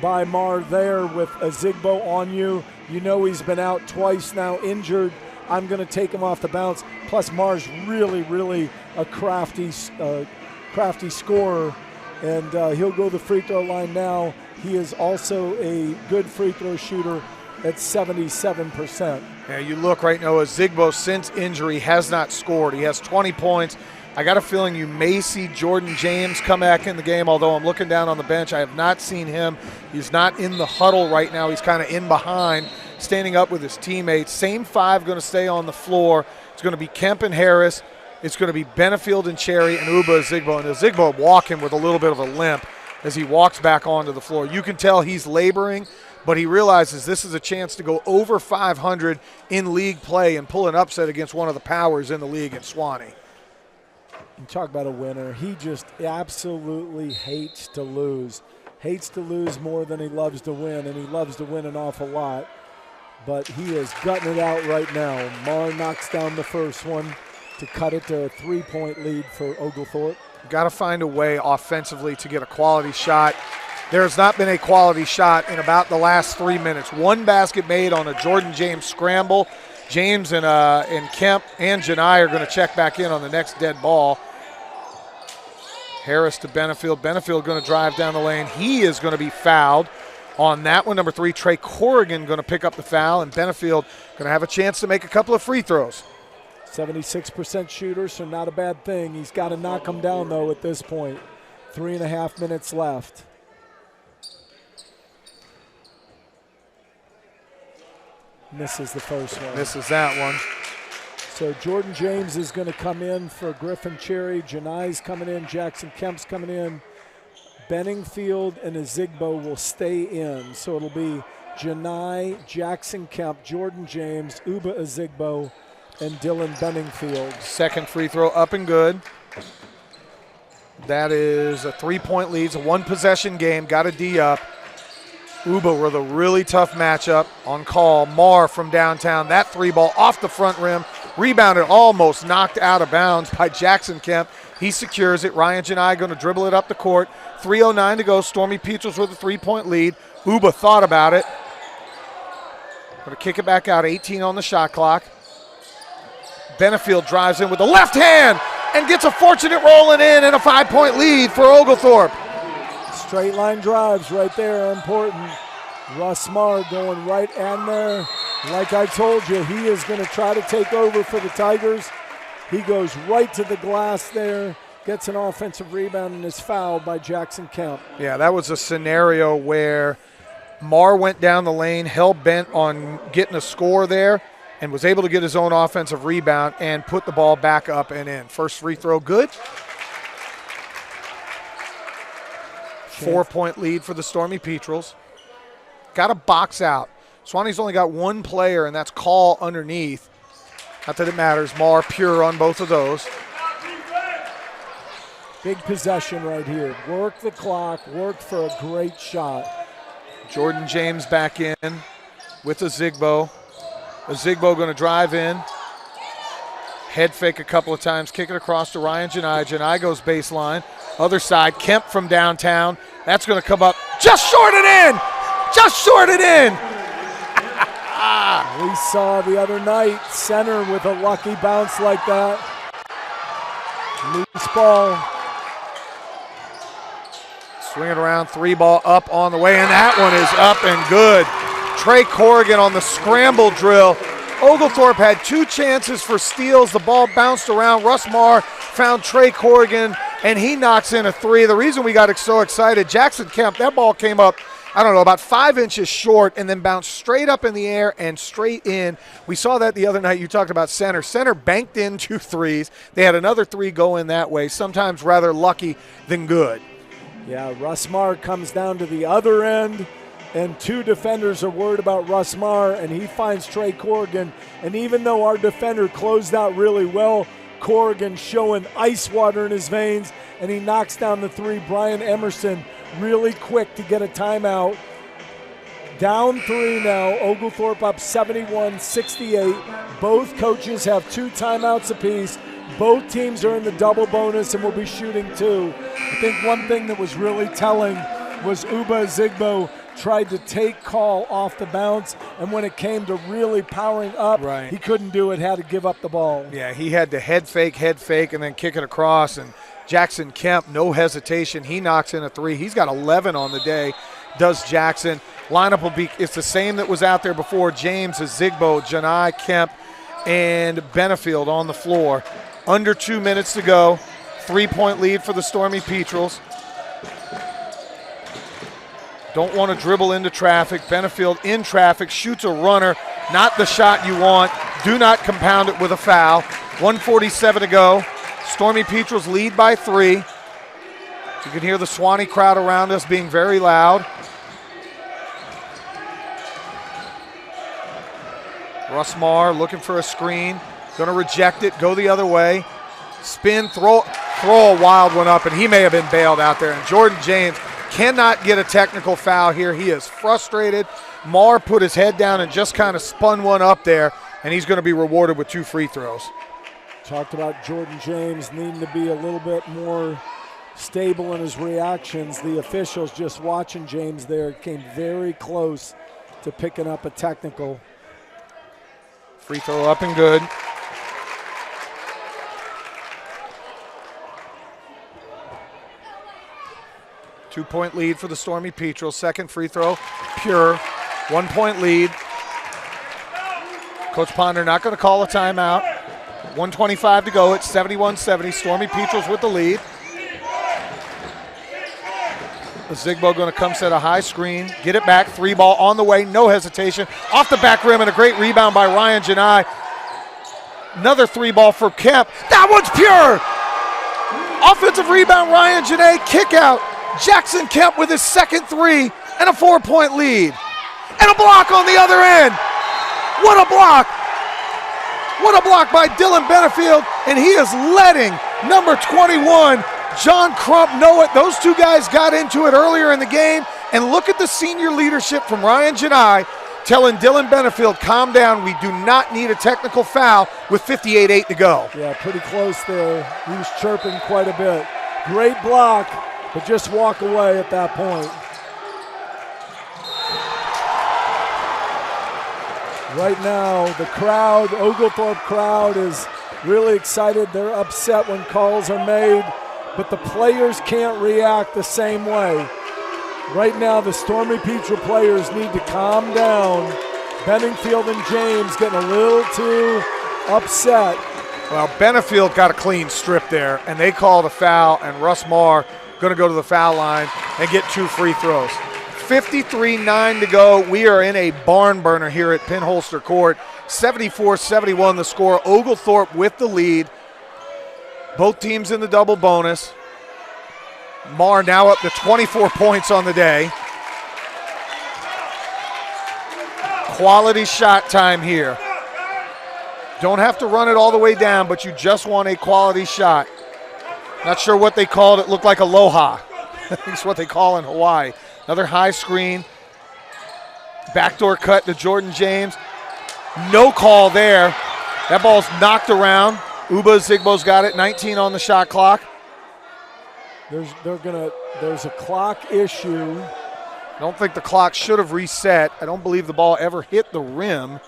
by Marr there with Azigbo on you. You know he's been out twice now, injured. I'm going to take him off the bounce. Plus Marr's really a crafty scorer, and he'll go to the free throw line now. He is also a good free throw shooter at 77%. Yeah, you look right now, Azigbo since injury has not scored. He has 20 points. I got a feeling you may see Jordan James come back in the game, although I'm looking down on the bench. I have not seen him. He's not in the huddle right now. He's kind of in behind, standing up with his teammates. Same 5 going to stay on the floor. It's going to be Kemp and Harris. It's going to be Benefield and Cherry and Uba Azigbo. And Azigbo walking with a little bit of a limp as he walks back onto the floor. You can tell he's laboring, but he realizes this is a chance to go over 500 in league play and pull an upset against one of the powers in the league in Sewanee. You talk about a winner. He just absolutely hates to lose. Hates to lose more than he loves to win, and he loves to win an awful lot. But he is gutting it out right now. Marr knocks down the first one to cut it to a 3-point lead for Oglethorpe. Got to find a way offensively to get a quality shot. There has not been a quality shot in about the last 3 minutes. One basket made on a Jordan James scramble. James and Kemp and Janai are going to check back in on the next dead ball. Harris to Benefield. Benefield going to drive down the lane. He is going to be fouled on that one. Number 3, Trey Corrigan going to pick up the foul, and Benefield going to have a chance to make a couple of free throws. 76% shooter, so not a bad thing. He's got to knock him down, though, at this point. 3.5 minutes left. Misses the first one. Misses that one. So Jordan James is going to come in for Griffin Cherry. Janai's coming in. Jackson Kemp's coming in. Benningfield and Ezigbo will stay in. So it'll be Janai, Jackson Kemp, Jordan James, Uba Ezigbo, and Dylan Benningfield. Second free throw up and good. That is a 3-point lead. It's a one-possession game. Got a D up. Uba with a really tough matchup on call. Marr from downtown. That 3-ball off the front rim. Rebounded, almost knocked out of bounds by Jackson Kemp. He secures it. Ryan Janai going to dribble it up the court. 3:09 to go. Stormy Peaches with a 3-point lead. Uba thought about it. Going to kick it back out. 18 on the shot clock. Benefield drives in with the left hand and gets a fortunate rolling in and a 5-point lead for Oglethorpe. Straight line drives right there are important. Russ Marr going right in there. Like I told you, he is going to try to take over for the Tigers. He goes right to the glass there, gets an offensive rebound, and is fouled by Jackson Kemp. Yeah, that was a scenario where Marr went down the lane, hell-bent on getting a score there, and was able to get his own offensive rebound and put the ball back up and in. First free throw good. 4-point lead for the Stormy Petrels. Got to box out. Sewanee's only got one player, and that's Call underneath. Not that it matters. Marr pure on both of those. Big possession right here. Work the clock. Work for a great shot. Jordan James back in with Ezigbo. Ezigbo going to drive in. Head fake a couple of times. Kick it across to Ryan Janai. Janai goes baseline. Other side, Kemp from downtown. That's going to come up. Just shorted in! Just shorted in! We saw the other night, center with a lucky bounce like that. Loose ball. Swing it around, 3-ball up on the way, and that one is up and good. Trey Corrigan on the scramble drill. Oglethorpe had 2 chances for steals. The ball bounced around. Russ Marr found Trey Corrigan, and he knocks in a 3. The reason we got so excited, Jackson Kemp, that ball came up, I don't know, about 5 inches short and then bounced straight up in the air and straight in. We saw that the other night. You talked about center. Center banked in 2 threes. They had another 3 go in that way, sometimes rather lucky than good. Yeah, Russ Marr comes down to the other end, and 2 defenders are worried about Russ Marr, and he finds Trey Corrigan. And even though our defender closed out really well, Corrigan showing ice water in his veins, and he knocks down the 3. Brian Emerson really quick to get a timeout. Down 3 now. Oglethorpe up 71-68. Both coaches have 2 timeouts apiece. Both teams are in the double bonus and will be shooting 2. I think one thing that was really telling was Uba Ezigbo tried to take Call off the bounce, and when it came to really powering up, he couldn't do it, had to give up the ball. Yeah, he had to head fake, and then kick it across, and Jackson Kemp, no hesitation. He knocks in a 3. He's got 11 on the day, does Jackson. Lineup will be, it's the same that was out there before. James, Ezigbo, Janai, Kemp, and Benefield on the floor. Under 2 minutes to go. 3-point lead for the Stormy Petrels. Don't want to dribble into traffic. Benefield in traffic, shoots a runner. Not the shot you want. Do not compound it with a foul. 1:47 to go. Stormy Petrels lead by 3. You can hear the Sewanee crowd around us being very loud. Russ Marr looking for a screen. Going to reject it, go the other way. Spin, throw a wild one up, and he may have been bailed out there. And Jordan James cannot get a technical foul here. He is frustrated. Marr put his head down and just kind of spun one up there, and he's going to be rewarded with 2 free throws. Talked about Jordan James needing to be a little bit more stable in his reactions. The officials just watching James there came very close to picking up a technical. Free throw up and good. Two-point lead for the Stormy Petrels. Second free throw, pure. 1-point lead. Coach Ponder not going to call a timeout. 1:25 to go. It's 71-70. Stormy Petrels with the lead. Zigbo going to come set a high screen. Get it back. 3-ball on the way. No hesitation. Off the back rim and a great rebound by Ryan Janai. Another 3-ball for Kemp. That one's pure. Offensive rebound, Ryan Janai. Kick out. Jackson Kemp with his second 3 and a 4-point lead. And a block on the other end. What a block. What a block by Dylan Benefield. And he is letting number 21, John Crump, know it. Those two guys got into it earlier in the game. And look at the senior leadership from Ryan Janai telling Dylan Benefield, calm down. We do not need a technical foul with 58-8 to go. Yeah, pretty close there. He was chirping quite a bit. Great block, but just walk away at that point. Right now, the crowd, Oglethorpe crowd, is really excited. They're upset when calls are made, but the players can't react the same way. Right now, the Stormy Petrel players need to calm down. Benningfield and James getting a little too upset. Well, Benefield got a clean strip there, and they called a foul, and Russ Marr going to go to the foul line and get 2 free throws. 53-9 to go. We are in a barn burner here at Pinholster Court. 74-71 the score. Oglethorpe with the lead. Both teams in the double bonus. Marr now up to 24 points on the day. Quality shot time here. Don't have to run it all the way down, but you just want a quality shot. Not sure what they called it. Looked like aloha. That's what they call in Hawaii. Another high screen. Backdoor cut to Jordan James. No call there. That ball's knocked around. Uba Zigbo's got it. 19 on the shot clock. There's a clock issue. I don't think the clock should have reset. I don't believe the ball ever hit the rim.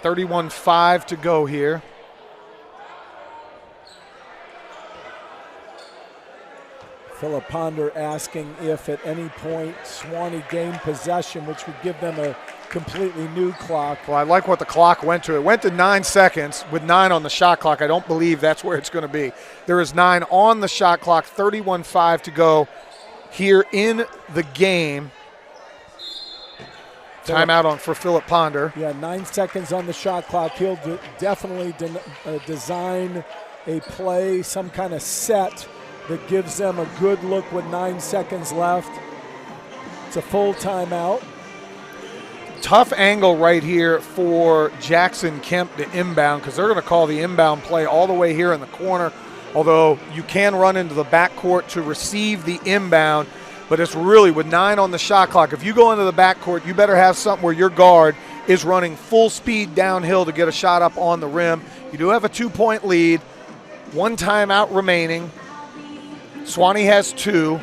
31-5 to go here. Philip Ponder asking if at any point Sewanee gained possession, which would give them a completely new clock. Well, I like what the clock went to. It went to 9 seconds with 9 on the shot clock. I don't believe that's where it's going to be. There is 9 on the shot clock, 31-5 to go here in the game. Timeout on for Philip Ponder. Yeah, 9 seconds on the shot clock. He'll definitely design a play, some kind of set that gives them a good look with 9 seconds left. It's a full timeout. Tough angle right here for Jackson Kemp to inbound because they're going to call the inbound play all the way here in the corner, although you can run into the backcourt to receive the inbound, but it's really with 9 on the shot clock. If you go into the backcourt, you better have something where your guard is running full speed downhill to get a shot up on the rim. You do have a 2-point lead, 1 timeout remaining. Sewanee has 2.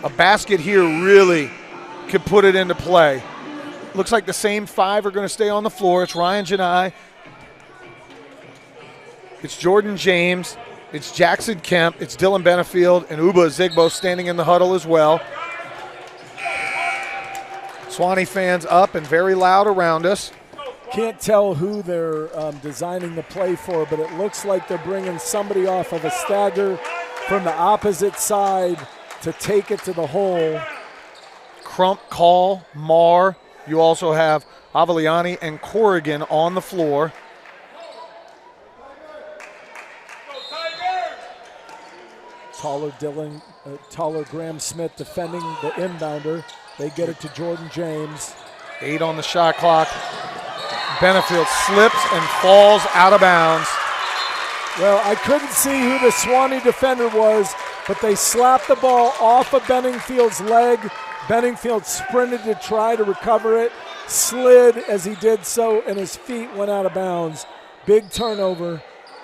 A basket here really could put it into play. Looks like the same 5 are going to stay on the floor. It's Ryan Janai. It's Jordan James. It's Jackson Kemp. It's Dylan Benefield and Uba Zigbo standing in the huddle as well. Sewanee fans up and very loud around us. Can't tell who they're designing the play for, but it looks like they're bringing somebody off of a stagger from the opposite side to take it to the hole. Crump, Call, Marr. You also have Avaliani and Corrigan on the floor. Taller Graham Smith defending the inbounder. They get it to Jordan James. 8 on the shot clock. Benefield slips and falls out of bounds. Well, I couldn't see who the Sewanee defender was, but they slapped the ball off of Benningfield's leg. Benningfield sprinted to try to recover it, slid as he did so, and his feet went out of bounds. Big turnover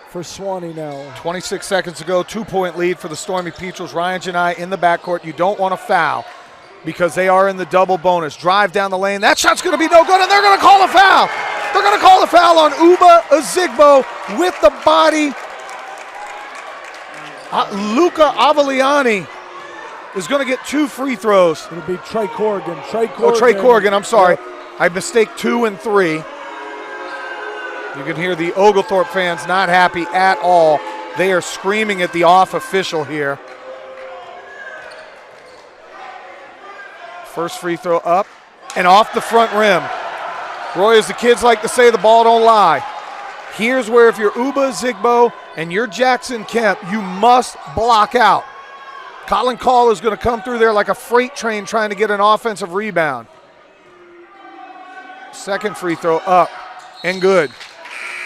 for Sewanee now. 26 seconds to go, 2-point lead for the Stormy Petrels. Ryan Janai in the backcourt. You don't want to foul because they are in the double bonus. Drive down the lane. That shot's going to be no good, and they're going to call a foul. They're going to call a foul on Uba Ozigbo with the body. Luca Avaliani is going to get 2 free throws. It'll be Trey Corrigan. Trey Corrigan, I'm sorry. Yep. I mistake 2 and 3. You can hear the Oglethorpe fans not happy at all. They are screaming at the off official here. First free throw up and off the front rim. Roy, as the kids like to say, the ball don't lie. Here's where if you're Uba Ozigbo and you're Jackson Kemp, you must block out. Colin Call is going to come through there like a freight train trying to get an offensive rebound. Second free throw up and good.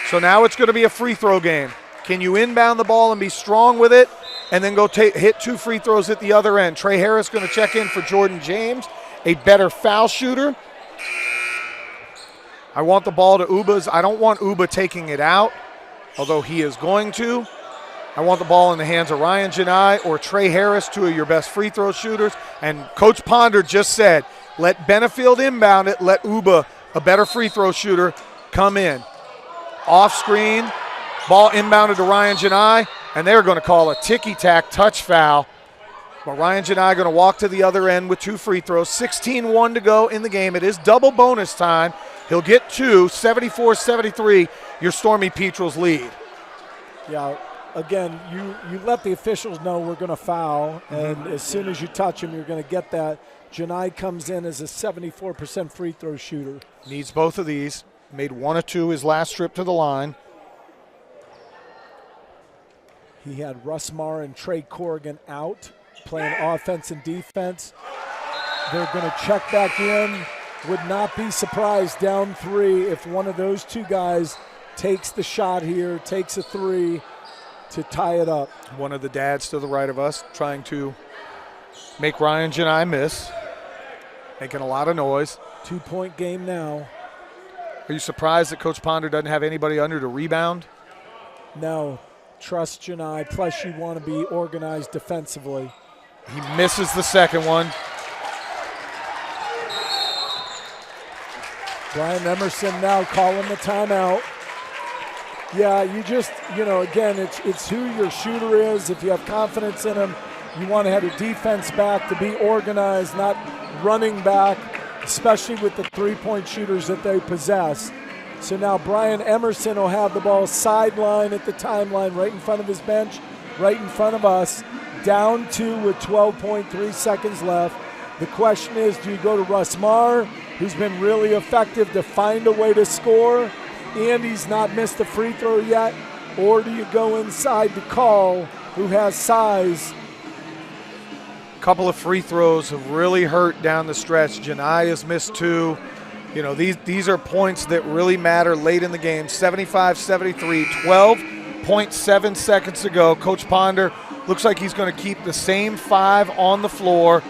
So now it's going to be a free throw game. Can you inbound the ball and be strong with it and then go hit 2 free throws at the other end? Trey Harris going to check in for Jordan James, a better foul shooter. I want the ball to Uba's. I don't want Uba taking it out, although he is going to. I want the ball in the hands of Ryan Janai or Trey Harris, 2 of your best free throw shooters. And Coach Ponder just said, let Benefield inbound it, let Uba, a better free throw shooter, come in. Off screen, ball inbounded to Ryan Janai, and they're going to call a ticky-tack touch foul. But Ryan Janai going to walk to the other end with 2 free throws. 16-1 to go in the game. It is double bonus time. He'll get 2, 74-73, your Stormy Petrels lead. Yeah, again, you let the officials know we're going to foul, and as soon as you touch him, you're going to get that. Janai comes in as a 74% free throw shooter. Needs both of these. Made 1 of 2 his last trip to the line. He had Russ Marr and Trey Corrigan out, playing offense and defense. They're going to check back in. Would not be surprised down 3 if one of those 2 guys takes the shot here, takes a 3 to tie it up. One of the dads to the right of us trying to make Ryan Janai miss. Making a lot of noise. 2-point game now. Are you surprised that Coach Ponder doesn't have anybody under to rebound? No. Trust Janai, plus you want to be organized defensively. He misses the second one. Brian Emerson now calling the timeout. Yeah, again, it's who your shooter is. If you have confidence in him, you want to have your defense back to be organized, not running back, especially with the 3-point shooters that they possess. So now Brian Emerson will have the ball sideline at the timeline, right in front of his bench, right in front of us, down 2 with 12.3 seconds left. The question is, do you go to Russ Marr, who's been really effective to find a way to score, and he's not missed a free throw yet, or do you go inside to Call, who has size? Couple of free throws have really hurt down the stretch. Janai has missed 2. You know, these are points that really matter late in the game. 75-73, 12.7 seconds to go. Coach Ponder looks like he's going to keep the same 5 on the floor.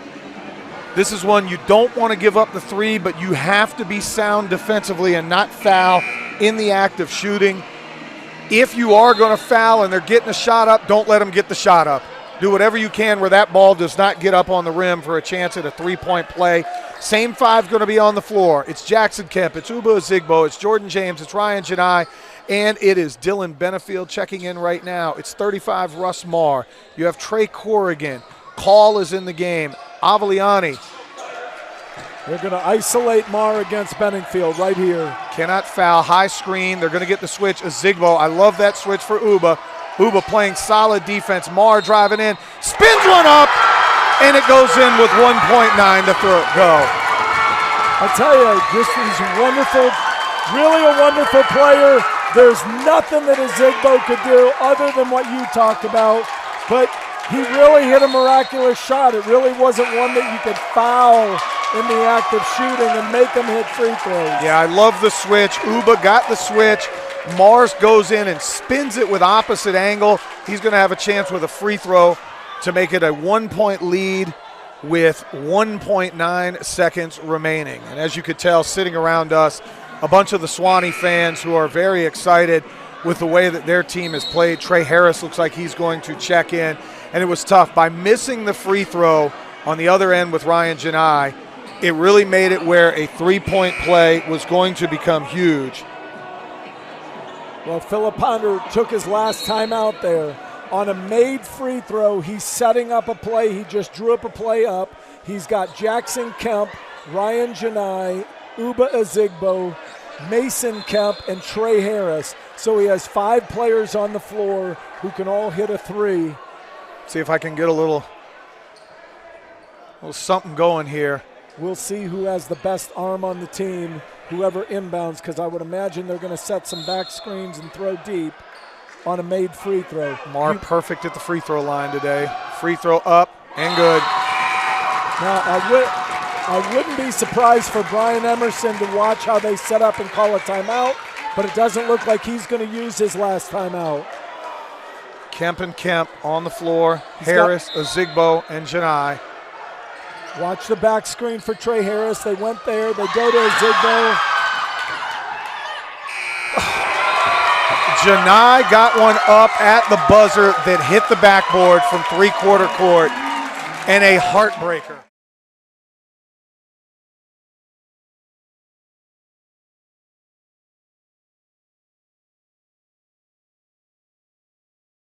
This is one you don't want to give up the 3, but you have to be sound defensively and not foul in the act of shooting. If you are going to foul and they're getting a shot up, don't let them get the shot up. Do whatever you can where that ball does not get up on the rim for a chance at a 3-point play. Same 5 going to be on the floor. It's Jackson Kemp, it's Uba Ozigbo, it's Jordan James, it's Ryan Janai, and it is Dylan Benefield checking in right now. It's 35 Russ Marr. You have Trey Corrigan. Call is in the game. Avaliani. They're going to isolate Marr against Benningfield right here. Cannot foul. High screen. They're going to get the switch. Ozigbo. I love that switch for Uba. Uba playing solid defense. Marr driving in. Spins one up, and it goes in with 1.9 to go. I tell you, this is wonderful. Really a wonderful player. There's nothing that Ozigbo could do other than what you talked about. But he really hit a miraculous shot. It really wasn't one that you could foul in the act of shooting and make them hit free throws. Yeah, I love the switch. Uba got the switch. Mars goes in and spins it with opposite angle. He's going to have a chance with a free throw to make it a 1-point lead with 1.9 seconds remaining. And as you could tell, sitting around us, a bunch of the Sewanee fans who are very excited with the way that their team has played. Trey Harris looks like he's going to check in. And it was tough. By missing the free throw on the other end with Ryan Janai, it really made it where a three-point play was going to become huge. Well, Philip Ponder took his last time out there. On a made free throw, he's setting up a play. He just drew up a play up. He's got Jackson Kemp, Ryan Janai, Uba Ezigbo, Mason Kemp, and Trey Harris. So he has 5 players on the floor who can all hit a three. See if I can get a little something going here. We'll see who has the best arm on the team, whoever inbounds, because I would imagine they're going to set some back screens and throw deep on a made free throw. Perfect at the free throw line today. Free throw up and good. Now, I wouldn't be surprised for Brian Emerson to watch how they set up and call a timeout, but it doesn't look like he's going to use his last timeout. Kemp and Kemp on the floor. Harris, Ezigbo, and Janai. Watch the back screen for Trey Harris. They went there. They go to Ezigbo. Janai got one up at the buzzer that hit the backboard from three-quarter court, and a heartbreaker.